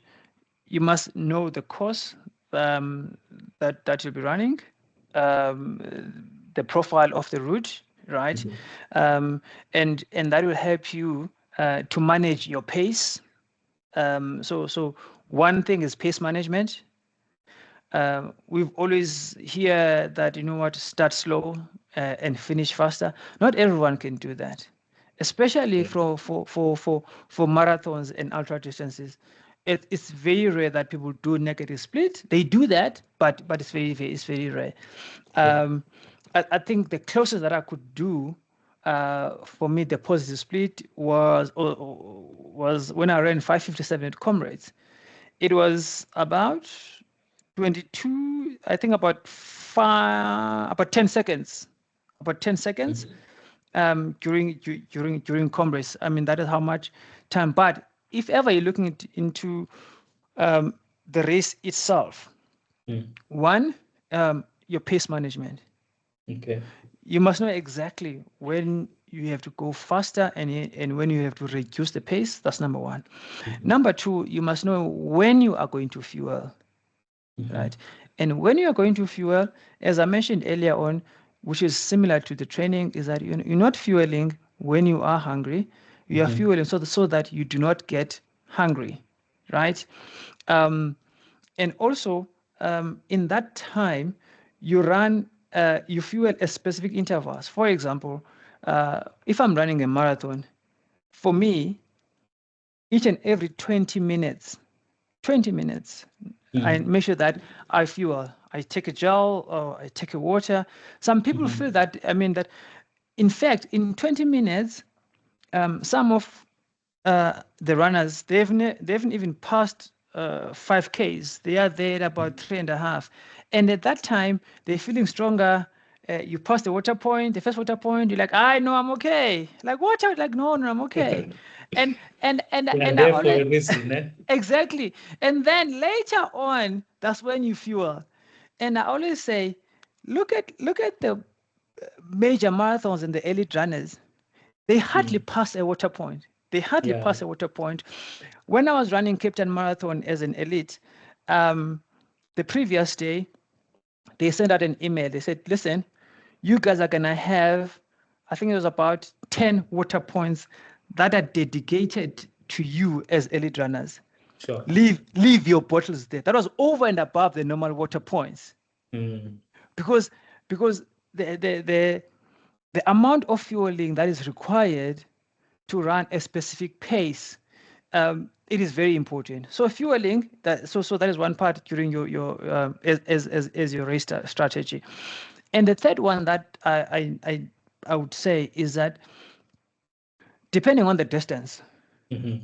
you must know the course that you'll be running, the profile of the route, right? And that will help you to manage your pace. So one thing is pace management. We've always hear that, you know what, start slow and finish faster. Not everyone can do that, especially for marathons and ultra distances. It's very rare that people do negative split. They do that, but it's very rare. I think the closest that I could do for me, the positive split was when I ran 5:57 at Comrades. It was about 22, I think about 10 seconds, during Congress. I mean, that is how much time. But if ever you're looking into the race itself, one, your pace management. Okay. You must know exactly when you have to go faster and when you have to reduce the pace. That's number one. Number two, you must know when you are going to fuel. Right. And when you are going to fuel, as I mentioned earlier on, which is similar to the training, is that you're not fueling when you are hungry. You are fueling so that you do not get hungry, right? And also, in that time, you fuel at specific intervals. For example, if I'm running a marathon, for me, each and every 20 minutes, I make sure that I fuel. I take a gel or I take a water. Some people feel that, that in fact, in 20 minutes, some of the runners, they haven't even passed 5Ks. They are there at about 3.5. And at that time, they're feeling stronger. You pass the water point, the first water point, you're like, I know I'm okay. Like, water, like, no, I'm okay. And I there for always, a reason, eh? exactly. And then later on, that's when you fuel. And I always say, look at the major marathons and the elite runners. They hardly pass a water point. Pass a water point. When I was running Cape Town Marathon as an elite, the previous day, they sent out an email. They said, listen, you guys are going to have, I think it was about 10 water points that are dedicated to you as elite runners. Sure. Leave your bottles there. That was over and above the normal water points. Because the amount of fueling that is required to run a specific pace, it is very important. So fueling, that is one part during your as your race strategy. And the third one that I would say is that depending on the distance, it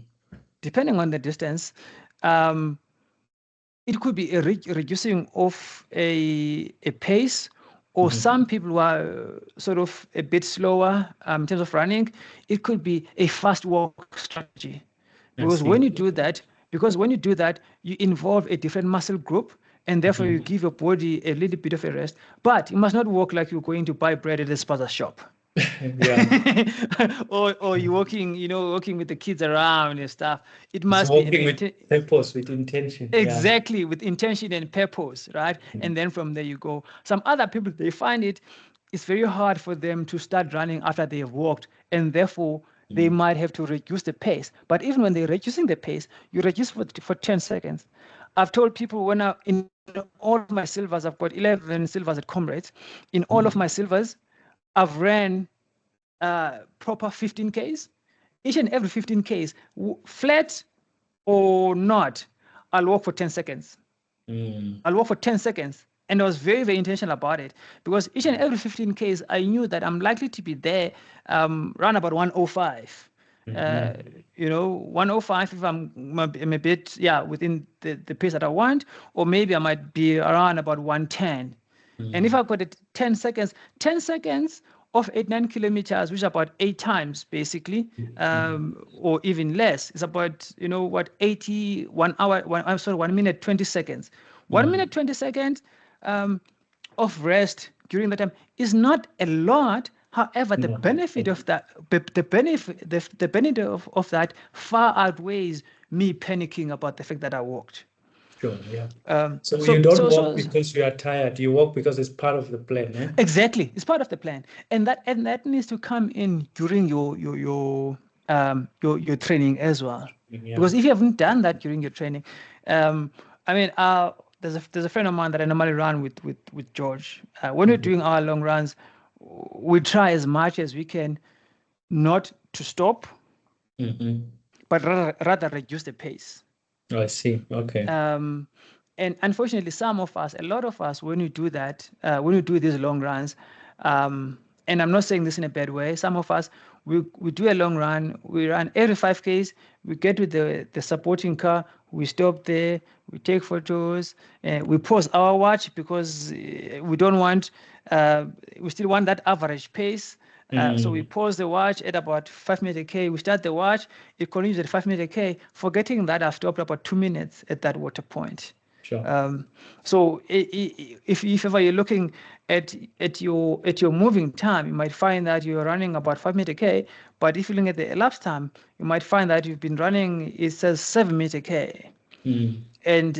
could be a reducing of a pace, or some people who are sort of a bit slower in terms of running, it could be a fast walk strategy. Because when you do that, you involve a different muscle group, and therefore you give your body a little bit of a rest. But you must not walk like you're going to buy bread at a spaza shop. or you're walking with the kids around and stuff. It must be with purpose, with intention. Exactly, with intention and purpose, right? And then from there you go. Some other people, they find it's very hard for them to start running after they have walked, and therefore they might have to reduce the pace. But even when they're reducing the pace, you reduce for 10 seconds. I've told people when in all of my silvers, I've got 11 silvers at Comrades. In all of my silvers, I've ran proper 15Ks. Each and every 15Ks, flat or not, I'll walk for 10 seconds. I'll walk for 10 seconds. And I was very, very intentional about it, because each and every 15Ks, I knew that I'm likely to be there around about 105. 105 if I'm a bit, within the pace that I want, or maybe I might be around about 110. And if I've got 10 seconds of 8-9 kilometers, which is about 8 times basically, or even less. It's about 80 1 hour. 1 minute 20 seconds. 1 minute 20 seconds of rest during that time is not a lot. However, the benefit of that, the benefit of that far outweighs me panicking about the fact that I walked. Sure, yeah. So you don't walk because you are tired. You walk because it's part of the plan, eh? Exactly, it's part of the plan, and that needs to come in during your training as well. Yeah. Because if you haven't done that during your training, I mean, there's a friend of mine that I normally run with George. When we're doing our long runs, we try as much as we can not to stop, but rather reduce the pace. Oh, I see. Okay. And unfortunately, a lot of us, when we do that, when we do these long runs, and I'm not saying this in a bad way, some of us, we do a long run, we run every 5Ks, we get with the supporting car, we stop there, we take photos, we pause our watch because we don't want, we still want that average pace. So we pause the watch at about 5 minutes a K. We start the watch, it continues at 5 minutes a K, forgetting that I've stopped about 2 minutes at that water point. Sure. So if ever you're looking at your moving time, you might find that you're running about 5 minutes a K. But if you look at the elapsed time, you might find that you've been running, it says 7 minutes a K. And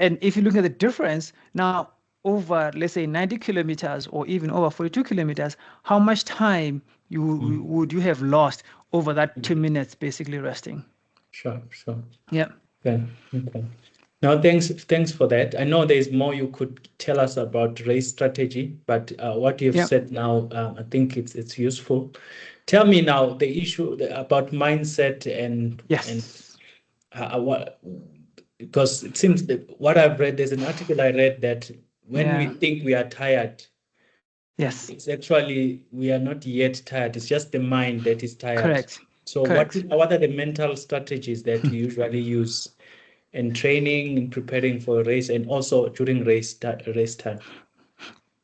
if you look at the difference now, over, let's say, 90 kilometers or even over 42 kilometers, how much time would you have lost over that 2 minutes basically resting? Sure. Yeah. Okay. Now, thanks for that. I know there's more you could tell us about race strategy, but what you've said now, I think it's useful. Tell me now the issue about mindset and what, because it seems that what I've read, there's an article I read that when we think we are tired, it's actually we are not yet tired. It's just the mind that is tired. Correct. So what are the mental strategies that you usually use in training, in preparing for a race, and also during race time?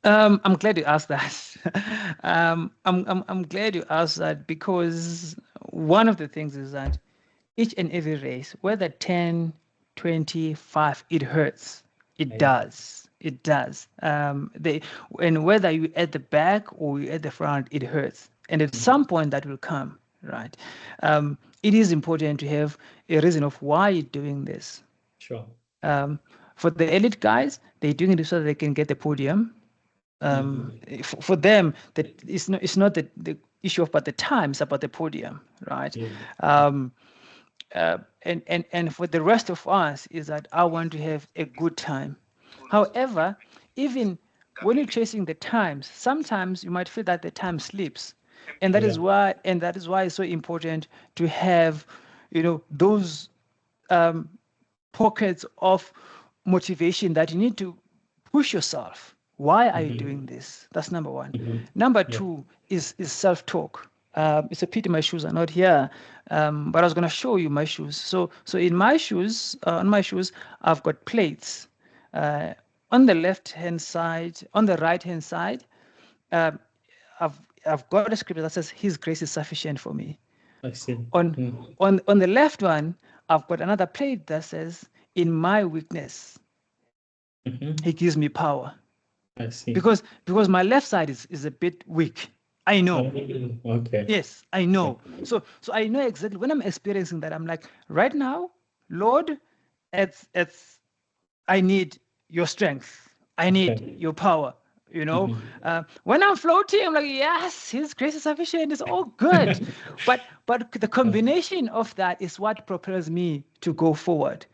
I'm glad you asked that. I'm glad you asked that because one of the things is that each and every race, whether 10, 20, 5, it hurts. It does. It does. And whether you're at the back or you're at the front, it hurts. And at some point that will come, right? It is important to have a reason of why you're doing this. Sure. For the elite guys, they're doing it so that they can get the podium. For them, that it's not the issue about the time, it's about the podium, right? And for the rest of us is that I want to have a good time. However, even when you're chasing the times, sometimes you might feel that the time slips, and that is why it's so important to have, those pockets of motivation that you need to push yourself. Why are you doing this? That's number one. Number two is self-talk. It's a pity my shoes are not here, but I was going to show you my shoes. So in my shoes, on my shoes, I've got plates. On the left-hand side, on the right-hand side, I've got a scripture that says, "His grace is sufficient for me." I see. On the left one, I've got another plate that says, "In my weakness, He gives me power." I see. Because my left side is a bit weak. I know. Okay. Yes, I know. So I know exactly when I'm experiencing that. I'm like, right now, Lord, I need your strength. I need your power. When I'm floating, I'm like, yes, His grace is sufficient. It's all good. but the combination of that is what propels me to go forward.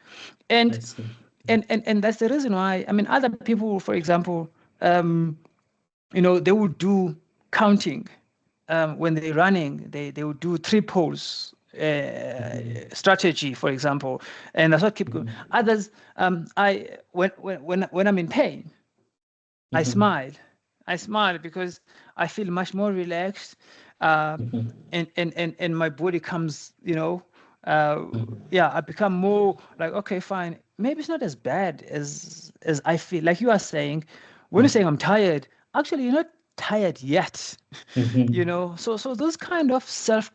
And that's the reason why. I mean, other people, for example, they would do counting when they're running. They would do 3 poles strategy, for example, and that's what keep going. Others, when I'm in pain, I smile. I smile because I feel much more relaxed, and my body comes, I become more like, okay, fine. Maybe it's not as bad as I feel. Like you are saying, when you're saying I'm tired, actually, you're not tired yet. Mm-hmm. So those kind of self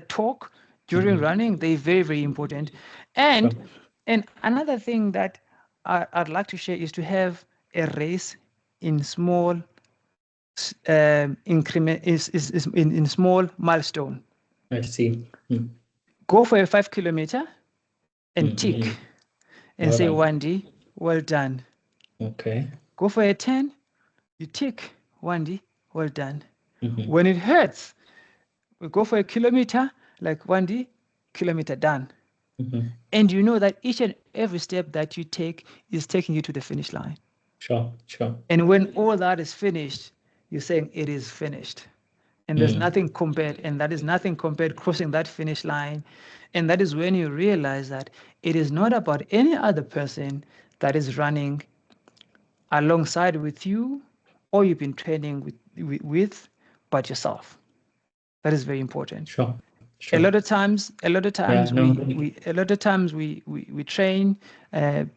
talk during running, they're very, very important. And Sure. and another thing that I'd like to share is to have a race in small increment, is in small milestone. I see. Go for a 5 kilometer and tick Mm-hmm. and All say, right. Wandi, well done. Okay. Go for a 10, you tick, Wandi, well done. Mm-hmm. When it hurts, we go for a kilometer, like Wandi, kilometer done. Mm-hmm. And you know that each and every step that you take is taking you to the finish line. Sure. Sure. And when all that is finished, you're saying it is finished. And there's nothing compared, and that is nothing compared crossing that finish line. And that is when you realize that it is not about any other person that is running alongside with you or you've been training with but yourself. That is very important. Sure. A Sure. lot of times Yeah. No. we train,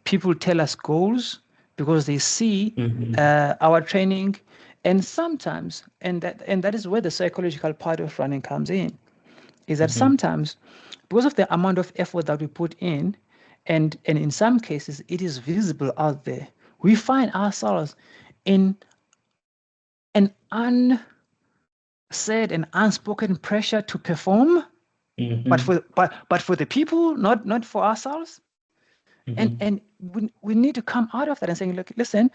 people tell us goals because they see Mm-hmm. our training, and sometimes, and that is where the psychological part of running comes in, is that Mm-hmm. sometimes because of the amount of effort that we put in, and in some cases it is visible out there, we find ourselves in an unsaid and unspoken pressure to perform, but Mm-hmm. for the people, not for ourselves. Mm-hmm. And we need to come out of that and saying, look, listen,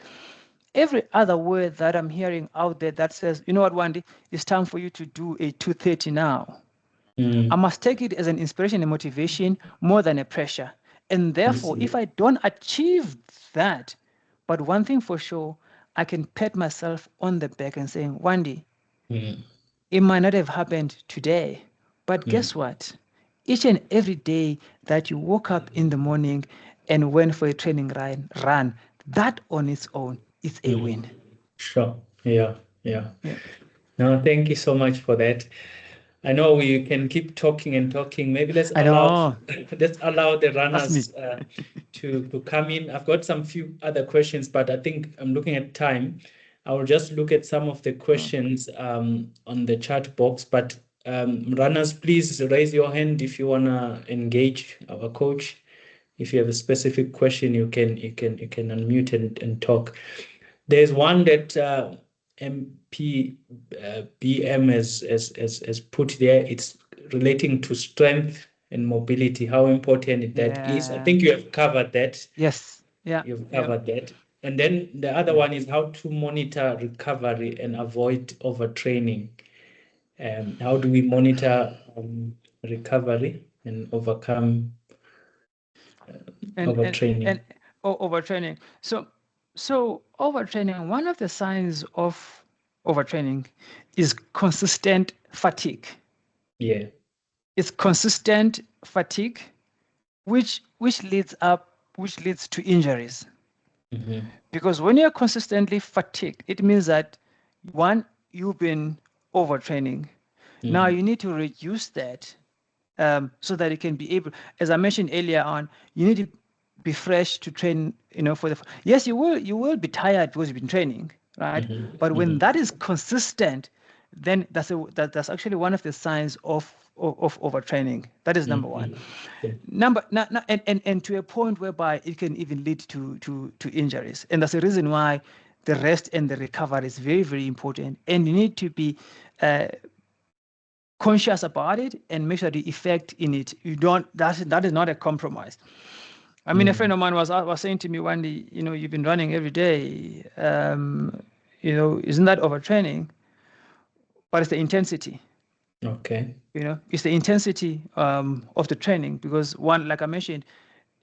every other word that I'm hearing out there that says, you know what, Wandi, it's time for you to do a 230 now. I must take it as an inspiration and motivation more than a pressure. And I therefore, see. if I don't achieve that, but one thing for sure, I can pat myself on the back and saying, Wandi, Mm-hmm. it might not have happened today, but guess what? Each and every day that you woke up in the morning and went for a training run, that on its own is a win. Sure. Yeah. Yeah. Yeah. No, thank you so much for that. I know we can keep talking and talking. Maybe let's I allow know. the That's me. runners to come in. I've got some few other questions, but I think I'm looking at time. I will just look at some of the questions on the chat box. But runners, please raise your hand if you wanna engage our coach. If you have a specific question, you can unmute and talk. There's one that MP BM has put there. It's relating to strength and mobility, how important that is. I Yeah. think you have covered that. Yes. Yeah. You've Yeah. covered that. And then the other one is how to monitor recovery and avoid overtraining. How do we monitor recovery and overcome And overtraining? overtraining. So overtraining, one of the signs of overtraining is consistent fatigue. Yeah. It's consistent fatigue, which leads to injuries. Mm-hmm. Because when you're consistently fatigued, it means that one, you've been overtraining. Now Mm-hmm. you need to reduce that, so that you can be able, as I mentioned earlier on, you need to be fresh to train. Yes, you will be tired because you've been training, right? Mm-hmm. But when Mm-hmm. that is consistent, then that's actually one of the signs of overtraining. That is number one. Yeah. And to a point whereby it can even lead to injuries, and that's the reason why the rest and the recovery is very, very important, and you need to be conscious about it and make sure the effect in it. You don't. That is not a compromise. I mean, a friend of mine was saying to me one day, you've been running every day. Isn't that overtraining? But it's the intensity. Okay. It's the intensity of the training, because one, like I mentioned,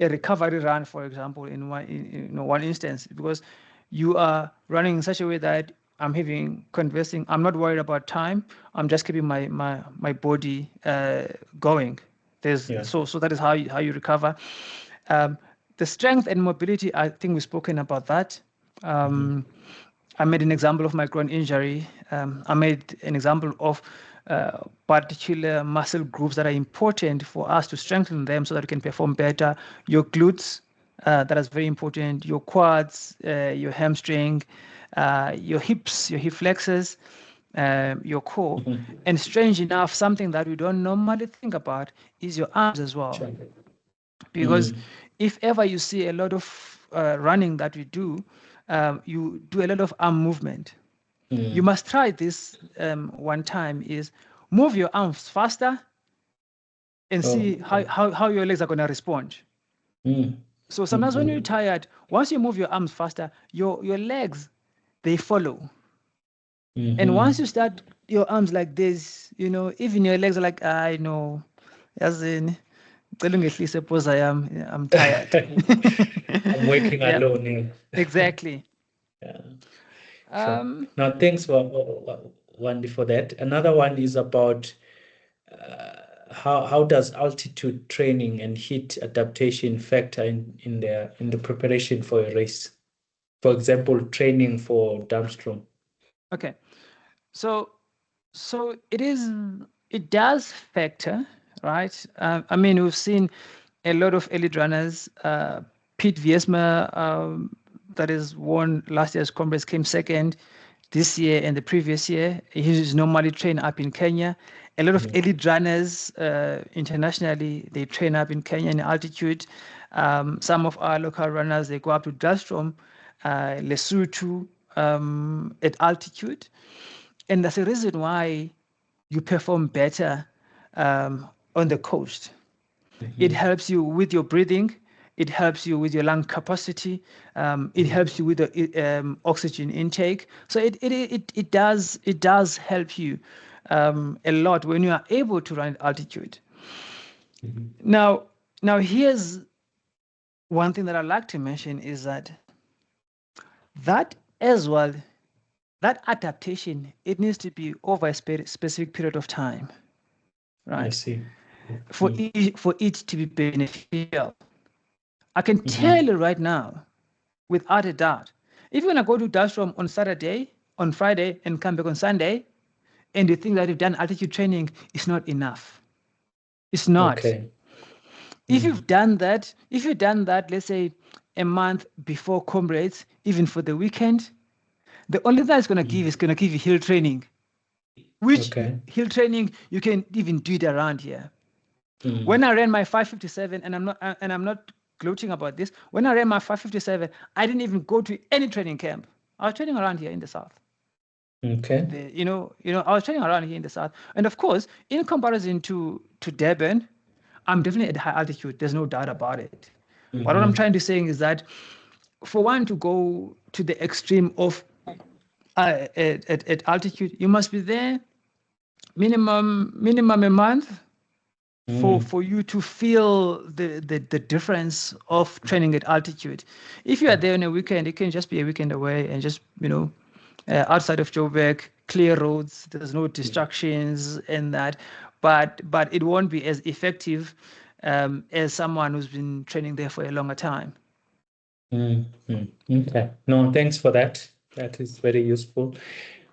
a recovery run, for example, in one instance, because you are running in such a way that conversing. I'm not worried about time. I'm just keeping my body going. Yeah. So that is how you recover. The strength and mobility, I think we've spoken about that. I made an example of my groin injury. I made an example of particular muscle groups that are important for us to strengthen them so that we can perform better. Your glutes, that is very important. Your quads, your hamstring, your hips, your hip flexors, your core. And strange enough, something that we don't normally think about is your arms as well. Sure. Because if ever you see a lot of running that we do, you do a lot of arm movement. You must try this one time is move your arms faster and see how your legs are going to respond. So sometimes when you're tired, once you move your arms faster, your legs, they follow. And once you start your arms like this, you know, even your legs are like, I know, as in, suppose I'm tired. I'm working Yeah, alone here. exactly. Yeah, sure. Now, thanks for Wendy for that. Another one is about how does altitude training and heat adaptation factor in the preparation for a race? For example, training for Darmstrong. Okay, so it does factor, right? I mean, we've seen a lot of elite runners. Pete Viesma, that is won last year's Congress, came second this year and the previous year. He's normally trained up in Kenya. A lot of elite runners internationally, they train up in Kenya in altitude. Some of our local runners, they go up to Darmstrong, Lesotho, at altitude. And that's the reason why you perform better on the coast. It helps you with your breathing. It helps you with your lung capacity. It helps you with the oxygen intake. So it does help you a lot when you are able to run at altitude. Now here's one thing that I'd like to mention is that as well, that adaptation, it needs to be over a specific period of time, right? I see. For it to be beneficial. I can tell you right now, without a doubt, if you're gonna go to Darmstrong on Saturday, on Friday, and come back on Sunday, and you think that you've done altitude training, it's not enough. It's not. Okay. If you've done that, let's say a month before comrades, even for the weekend, the only thing it's gonna give is gonna give you hill training. Which hill training you can even do it around here. When I ran my 557, and I'm not gloating about this. When I ran my 557, I didn't even go to any training camp. I was training around here in the south. Okay. I was training around here in the south, and of course, in comparison to Durban, I'm definitely at high altitude. There's no doubt about it. But what I'm trying to say is that for one to go to the extreme of at altitude, you must be there minimum a month for you to feel the difference of training at altitude. If you are there on a weekend, it can just be a weekend away and just, outside of Joburg, clear roads, there's no distractions and that, but it won't be as effective as someone who's been training there for a longer time. Okay. No, thanks for that. That is very useful.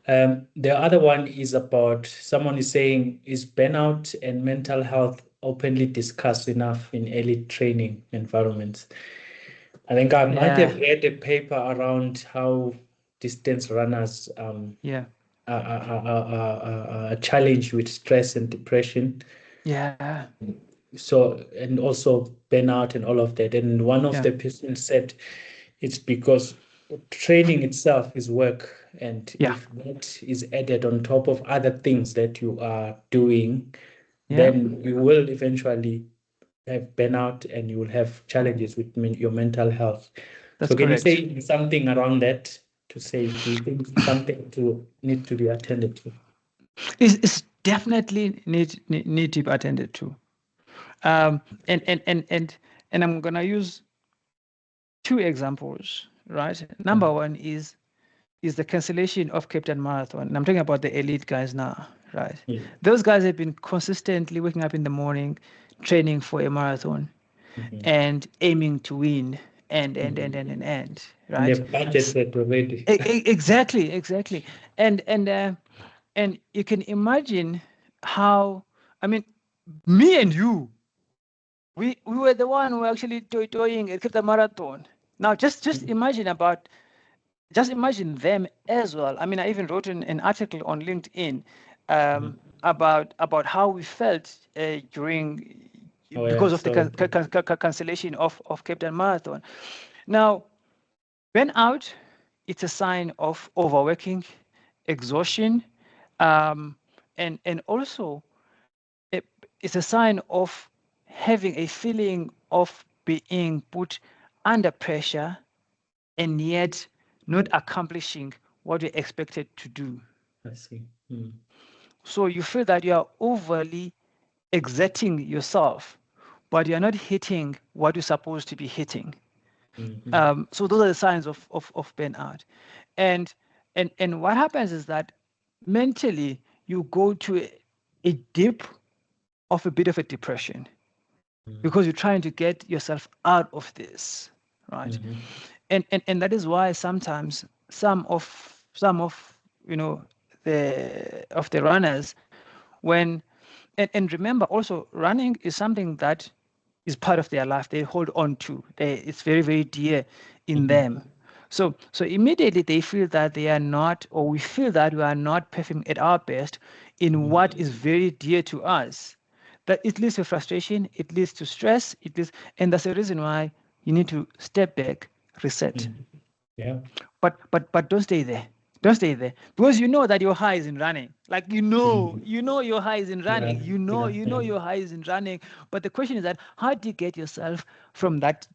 The other one is about someone is saying, is burnout and mental health openly discussed enough in elite training environments? I think I might have read a paper around how distance runners are challenged with stress and depression. Yeah. So, and also burnout and all of that. And one of the persons said it's because training itself is work. And if that is added on top of other things that you are doing, then you will eventually have burnout and you will have challenges with your mental health. That's can correct. you say something around that to say, do you think something to need to be attended to? It's definitely need to be attended to. And I'm gonna use two examples, right? Number one is the cancellation of Cape Town Marathon. And I'm talking about the elite guys now, right? Those guys have been consistently waking up in the morning, training for a marathon, and aiming to win, and right? And they've budgeted already. Exactly. And you can imagine how, I mean, me and you, We were the one who were actually doing it, kept the marathon. Now just imagine them as well. I mean, I even wrote an article on LinkedIn about how we felt during because of the cancellation of Cape Town Marathon. Now, burnout, it's a sign of overworking, exhaustion, and also it's a sign of having a feeling of being put under pressure and yet not accomplishing what you're expected to do. I see. So you feel that you are overly exerting yourself, but you're not hitting what you're supposed to be hitting. So those are the signs of burnout. And what happens is that mentally you go to a dip of a bit of a depression because you're trying to get yourself out of this, right? And that is why sometimes some of the runners, when and remember also, running is something that is part of their life. They hold on to. It's very, very dear in them. So immediately they feel that they are not, or we feel that we are not performing at our best in what is very dear to us. That it leads to frustration, it leads to stress, and that's the reason why you need to step back, reset. Yeah. But don't stay there. Don't stay there, because you know that your high is in running. Like you know your high is in running. You know your high is in running. But the question is that how do you get yourself from that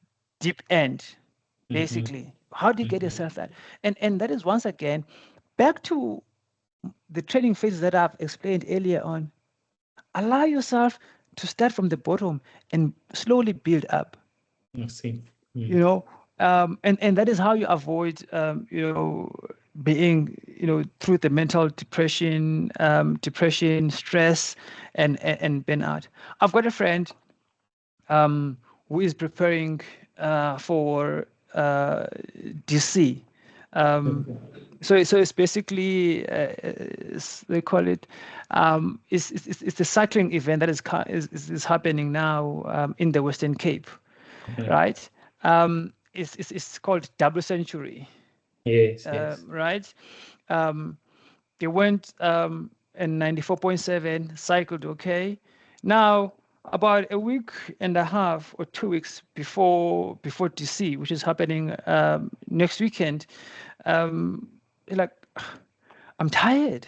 deep end, basically? How do you get yourself that? And that is once again back to the training phases that I've explained earlier on. Allow yourself to start from the bottom and slowly build up. I see. And that is how you avoid being through the mental depression, stress, and burnout. I've got a friend who is preparing for DC. So it's basically they call it it's a cycling event that is happening now in the Western Cape, right? It's called Double Century. Yes. Right? They went in 94.7, cycled okay. Now, about a week and a half or 2 weeks before DC, which is happening next weekend, like, I'm tired.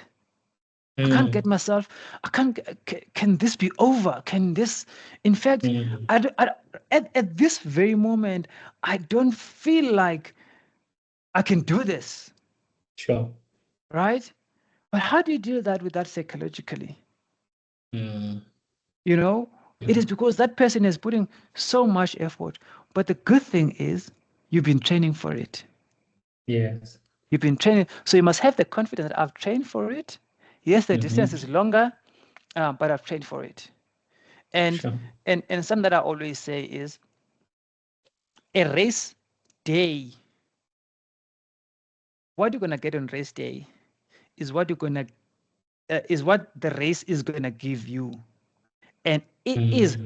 I can't get myself. Can this be over? Can this? In fact, at this very moment, I don't feel like I can do this. Sure. Right? But how do you deal with that psychologically? It is because that person is putting so much effort. But the good thing is you've been training for it. Yes. You've been training. So you must have the confidence that I've trained for it. Yes, the distance is longer, but I've trained for it. And something that I always say is a race day. What you're gonna get on race day is what the race is gonna give you, and it is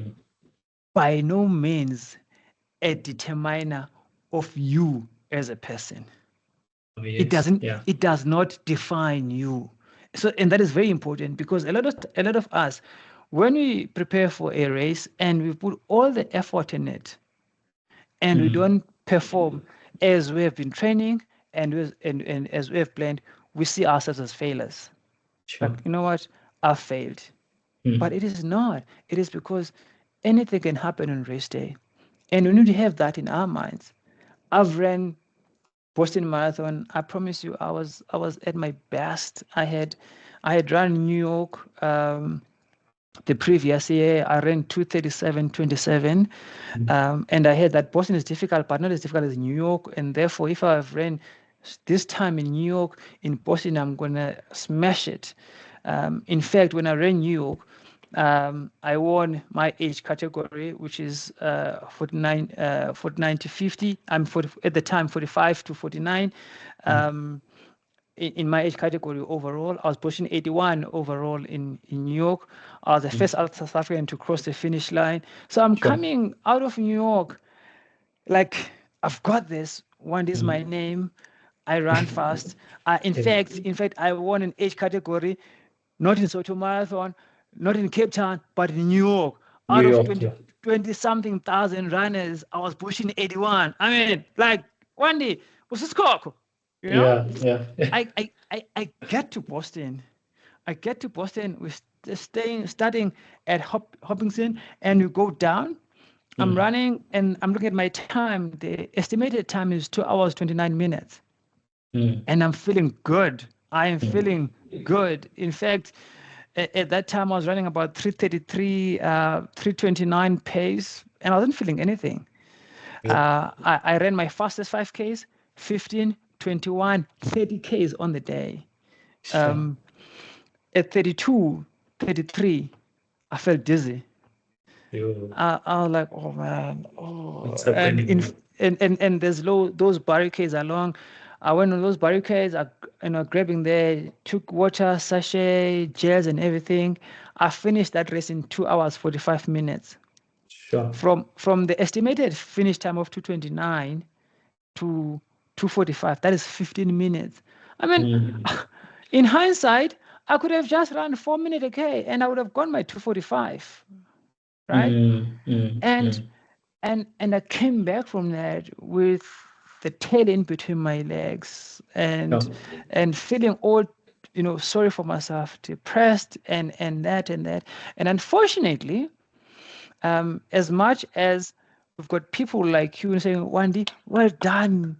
by no means a determiner of you as a person. It doesn't. It does not define you. So, and that is very important because a lot of us, when we prepare for a race and we put all the effort in it, and we don't perform as we have been training and as we have planned, we see ourselves as failures. Sure. Like, you know what? I've failed. But it is not. It is because anything can happen on race day. And we need to have that in our minds. I've ran Boston Marathon. I promise you, I was at my best. I had run New York the previous year. I ran 2:37:27, and I heard that Boston is difficult, but not as difficult as New York. And therefore, if I've ran this time in New York, in Boston, I'm gonna smash it. In fact, when I ran New York, I won my age category, which is 49 to 50. I'm 40, at the time 45 to 49. in my age category overall. I was pushing 81 overall in New York. I was the first South African to cross the finish line. So I'm coming out of New York, like, I've got this. One is my name. I ran fast. In fact, I won an age category, not in Soto Marathon, not in Cape Town, but in New York. Out of 20 something thousand runners, I was pushing 81. I mean, like, Wandi, what's this cock? You know? I get to Boston. We're starting at Hopkinton, and we go down. I'm running, and I'm looking at my time. The estimated time is 2 hours, 29 minutes. And I'm feeling good. I am feeling good. In fact, at that time, I was running about 333, 329 pace, and I wasn't feeling anything. I ran my fastest 5Ks, 15, 21, 30 Ks on the day. At 32, 33, I felt dizzy. I was like, oh man, and there's those barricades along. I went on those barricades, grabbing there, took water, sachet, gels, and everything. I finished that race in 2 hours, 45 minutes. From the estimated finish time of 2:29 to 2:45, that is 15 minutes. I mean, in hindsight, I could have just run 4 minutes K, and I would have gone my 2:45, right? And I came back from that with the tail in between my legs, and feeling all, sorry for myself, depressed, and that. And unfortunately, as much as we've got people like you saying, Wandi, well done,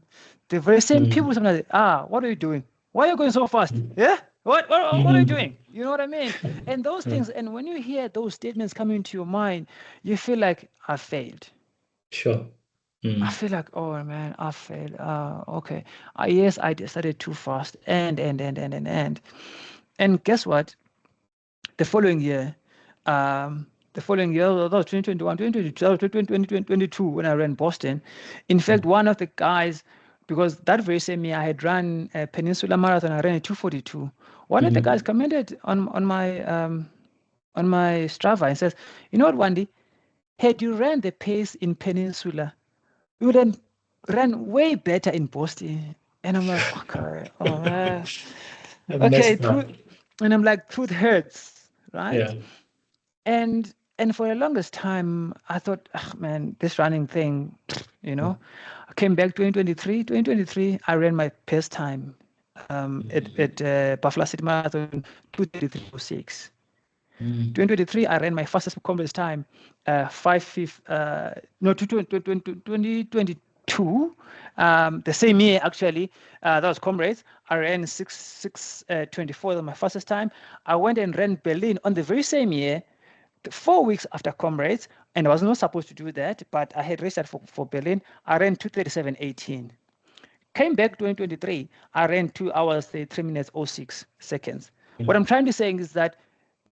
the very same people sometimes, what are you doing? Why are you going so fast? Yeah? What are you doing? You know what I mean? And those things, and when you hear those statements coming into your mind, you feel like, I failed. I feel like, oh man, I failed. Okay. Yes, I decided too fast. And guess what? The following year, that was 2021, 2022, when I ran Boston. In fact, one of the guys, because that very same year I had run a Peninsula Marathon, I ran a 2:42. One of the guys commented on my Strava and says, you know what, Wandi, had you ran the pace in Peninsula, you would have ran way better in Boston. And I'm like, okay, oh man. Okay, and I'm like, truth hurts, right? And for the longest time, I thought, man, this running thing, I came back 2023, I ran my pace time at Buffalo City Marathon, 2:33:06. 2023, I ran my fastest comrades time, 2022, the same year actually, that was comrades. I ran 6:24, that was my fastest time. I went and ran Berlin on the very same year, 4 weeks after comrades, and I was not supposed to do that, but I had raced that for Berlin. I ran 2:37:18. Came back 2023, I ran 2 hours, 3 minutes, 06 seconds. What I'm trying to say is that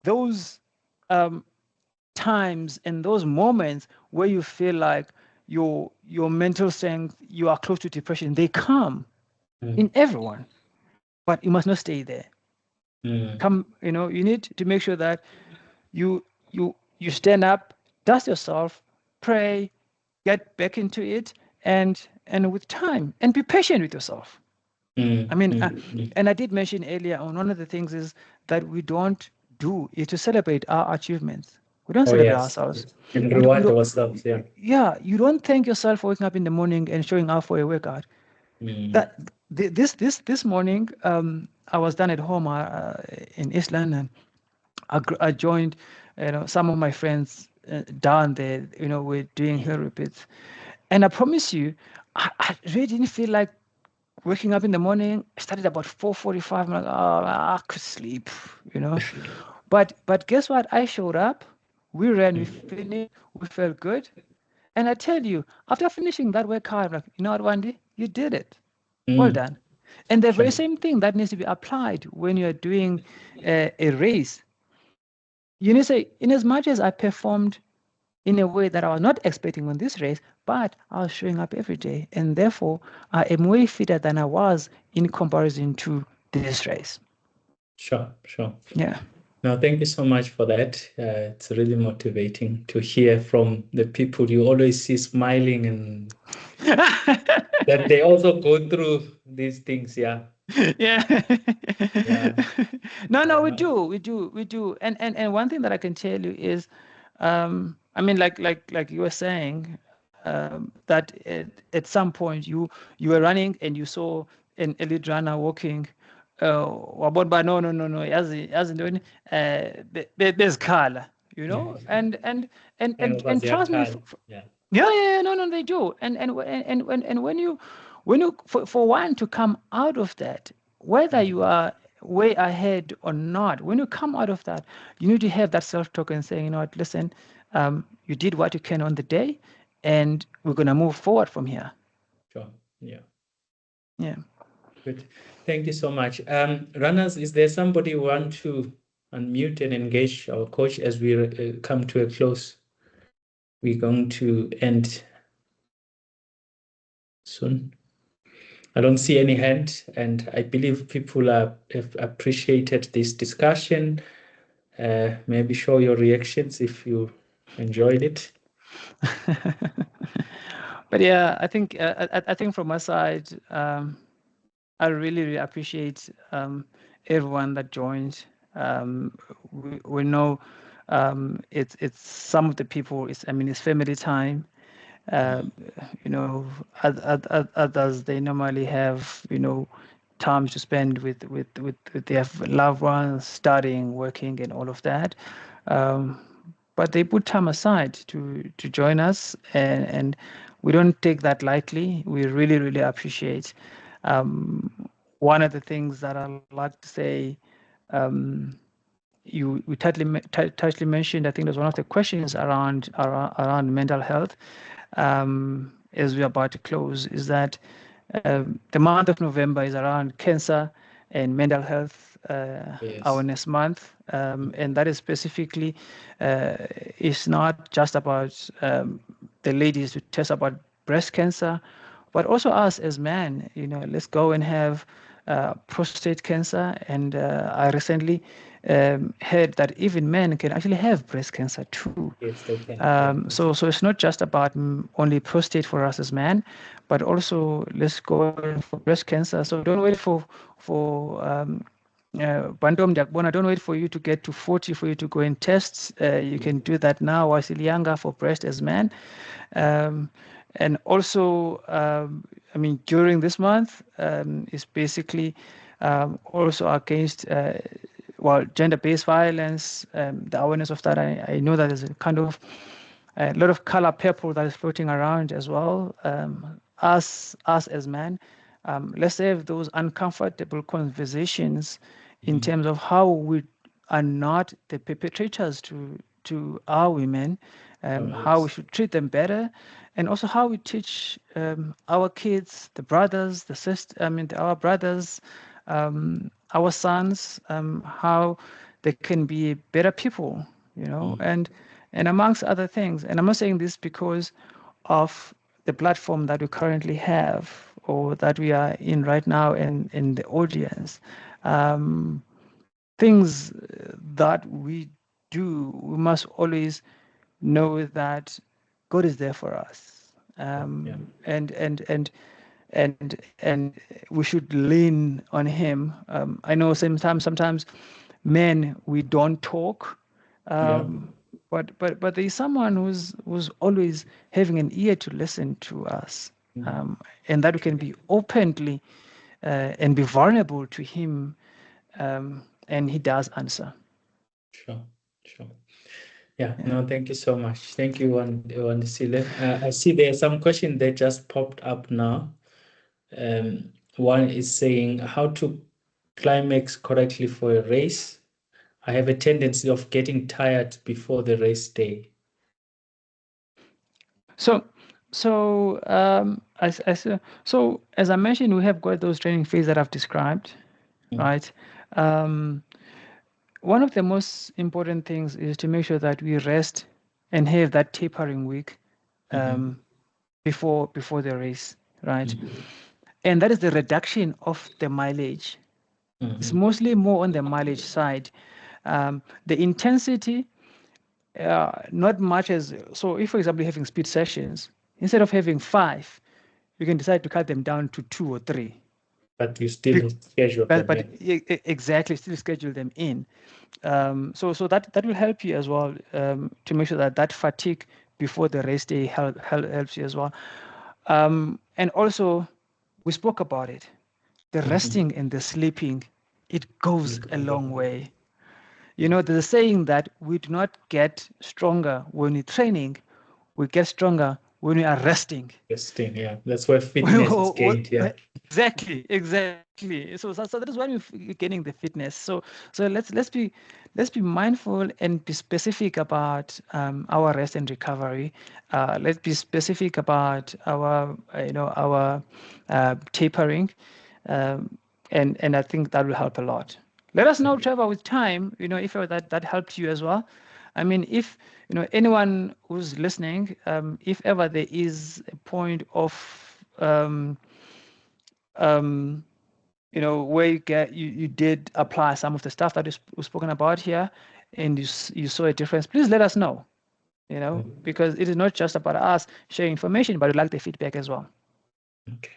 those times and those moments where you feel like your mental strength, you are close to depression, they come in everyone, but you must not stay there. You need to make sure that you stand up, dust yourself, pray, get back into it, and with time, and be patient with yourself. I mean, and I did mention earlier on, one of the things is that we don't do is to celebrate our achievements. We don't celebrate ourselves. And reward ourselves, Yeah, you don't thank yourself for waking up in the morning and showing up for a workout. That this morning, I was done at home in East London. I joined, some of my friends down there. We're doing hill repeats, and I promise you, I really didn't feel like waking up in the morning. I started about 4:45. I'm like, I could sleep, But guess what? I showed up. We ran. We finished. We felt good. And I tell you, after finishing that workout, I'm like, you know what, Wandi, you did it. Well done. And the very same thing that needs to be applied when you're doing a race. You need to say, in as much as I performed in a way that I was not expecting on this race, but I was showing up every day, and therefore I am way fitter than I was in comparison to this race. Sure. Yeah. No, thank you so much for that. It's really motivating to hear from the people you always see smiling and that they also go through these things. Yeah. Yeah. No, we No. do. And one thing that I can tell you is, I mean, like you were saying, that at some point you were running and you saw an elite runner walking. Wabona no, yazi ntoni, there's color, you know, and trust me, Yeah. no, they do. And when you for one to come out of that, whether you are way ahead or not, when you come out of that, you need to have that self-talk and saying, you know what, listen, you did what you can on the day, and we're gonna move forward from here. Sure. Yeah. Yeah. Good. Thank you so much. Runners, is there somebody who want to unmute and engage our coach as we come to a close? We're going to end soon. I don't see any hand, and I believe people have appreciated this discussion. Maybe show your reactions if you enjoyed it. But yeah, I think from my side, I really appreciate everyone that joined. We know it's some of the people. It's family time. You know, others, they normally have time to spend with their loved ones, studying, working, and all of that. But they put time aside to join us, and we don't take that lightly. We really appreciate. One of the things that I like to say, you tightly mentioned, I think there's one of the questions around mental health, as we're about to close, is that the month of November is around cancer and mental health awareness month, and that is specifically, it's not just about the ladies who test about breast cancer, but also us as men. Let's go and have prostate cancer, and I recently heard that even men can actually have breast cancer too. Yes, they can. So it's not just about only prostate for us as men, but also let's go for breast cancer. So don't wait for Bantom Jakbona, don't wait for you to get to 40 for you to go and test. You can do that now while still younger for breast as men. And also, during this month is basically also against gender-based violence, the awareness of that. I know that there's a kind of a lot of color purple that is floating around as well. Us as men, let's have those uncomfortable conversations in terms of how we are not the perpetrators to our women, how we should treat them better, and also how we teach our kids, the brothers, the sisters, our brothers, our sons, how they can be better people, and amongst other things. And I'm not saying this because of the platform that we currently have or that we are in right now in the audience. Things that we do, we must always know that God is there for us, and we should lean on Him. I know sometimes men, we don't talk, but there's someone who's always having an ear to listen to us, and that we can be openly and be vulnerable to Him, and He does answer. Sure. Yeah. No, thank you so much. Thank you, Wandisile. I see there are some questions that just popped up now. One is saying how to climax correctly for a race. I have a tendency of getting tired before the race day. So as I mentioned, we have got those training phases that I've described, right? One of the most important things is to make sure that we rest and have that tapering week before the race, right? And that is the reduction of the mileage, It's mostly more on the mileage side. The intensity, not much as, so if, for example, you're having speed sessions, instead of having 5, you can decide to cut them down to 2 or 3. But you still schedule them. But exactly, still schedule them in. So that will help you as well, to make sure that fatigue before the race day helps you as well. And also, we spoke about it. The resting and the sleeping, it goes a long way. You know, there's a saying that we do not get stronger when we're training, we get stronger when we are resting. Resting, yeah. That's where fitness is gained, yeah. Exactly. So that is when we're gaining the fitness. So let's be mindful and be specific about our rest and recovery. Let's be specific about our tapering, and I think that will help a lot. Let us know, Trevor, with time, if that helped you as well. I mean, if anyone who's listening, if ever there is a point of where you did apply some of the stuff that is spoken about here, and you saw a difference, please let us know. Because it is not just about us sharing information, but we like the feedback as well. Okay,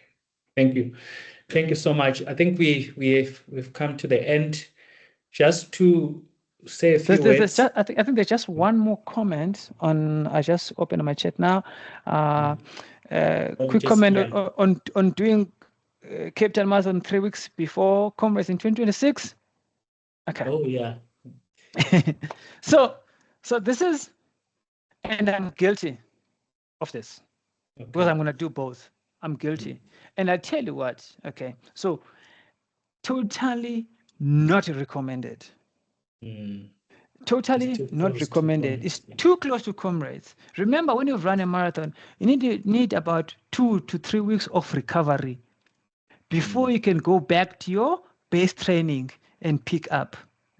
thank you so much. I think we've come to the end. Just to say a few words. I think there's just one more comment on. I just opened my chat now. Quick comment on doing Cape Town Marathon 3 weeks before Congress in 2026. Okay. Oh yeah. So this is, and I'm guilty of this, because I'm going to do both. I'm guilty. And I tell you what, okay, so totally not recommended. Totally not recommended. It's too close to comrades. Remember, when you run a marathon, you need about 2 to 3 weeks of recovery before you can go back to your base training and pick up.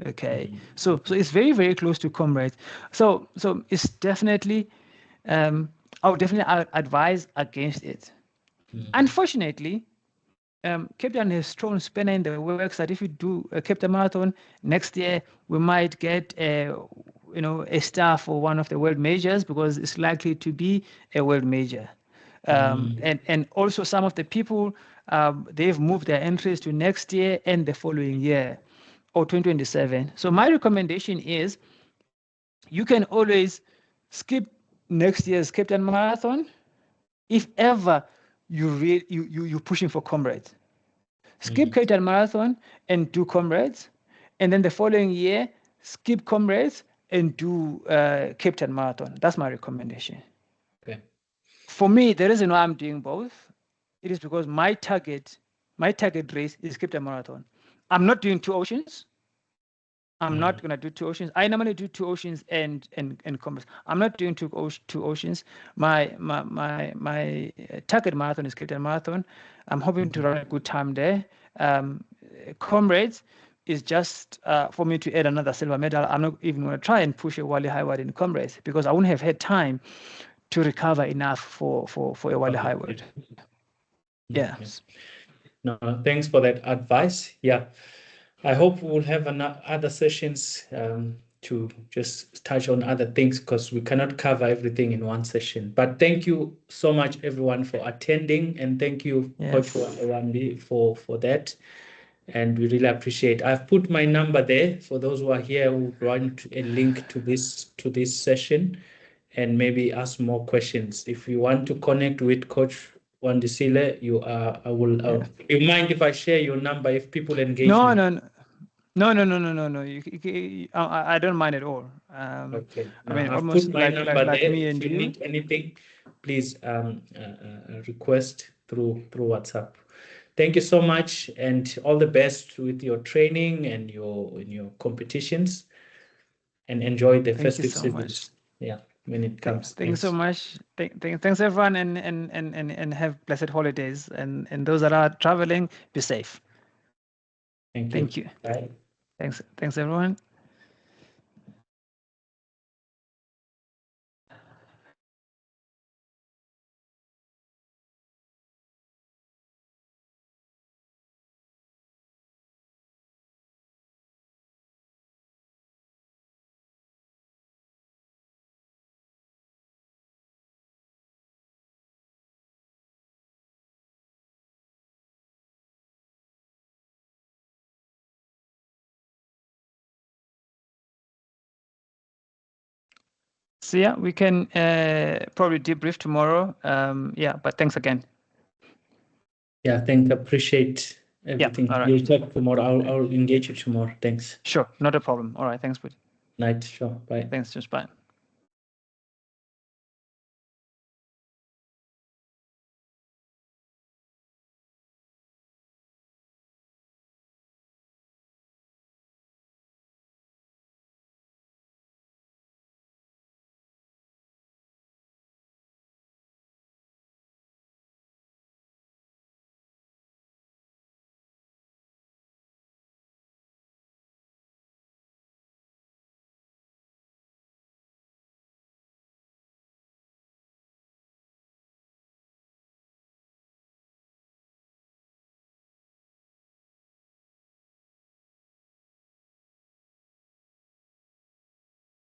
Okay, so it's very, very close to comrades. So it's definitely, I would definitely advise against it. Unfortunately, Cape Town has thrown spanner in the works that if you do a Cape Town Marathon next year, we might get a star for one of the world majors, because it's likely to be a world major. And also some of the people, they've moved their entries to next year and the following year, or 2027. So my recommendation is, you can always skip next year's Cape Town Marathon if ever you're pushing for comrades. Skip Cape Town Marathon and do comrades, and then the following year skip comrades and do Cape Town Marathon. That's my recommendation. Okay. For me, the reason why I'm doing both, it is because my target race is Cape Town Marathon. I'm not doing 2 oceans. I'm not going to do 2 oceans. I normally do 2 oceans and comrades. I'm not doing 2 oceans. My target marathon is Cape Town Marathon. I'm hoping to run a good time there. Comrades is just for me to add another silver medal. I'm not even going to try and push a Wally Highward in comrades, because I wouldn't have had time to recover enough for a Wally Highward. Yeah. No, thanks for that advice. Yeah, I hope we'll have other sessions to just touch on other things, because we cannot cover everything in one session. But thank you so much, everyone, for attending, and thank you, Coach Wandi, for that. And we really appreciate. I've put my number there for those who are here who want a link to this session, and maybe ask more questions. If you want to connect with Coach Wandisile, you mind if I share your number if people engage? No. I don't mind at all. Okay. I mean, I've almost put my like number there. me and if you need anything, please request through WhatsApp. Thank you so much, and all the best with your training and your competitions, and enjoy the festive season. Yeah, when it comes. Thank you so much. Thanks everyone, and have blessed holidays. And those that are traveling, be safe. Thank you. Bye. Thanks everyone. So yeah, we can probably debrief tomorrow. Yeah, but thanks again. Yeah, appreciate everything. all right. You'll talk tomorrow. I'll engage you tomorrow. Thanks. Sure, not a problem. All right, thanks, Buddy. Night. Sure. Bye. Thanks, just bye.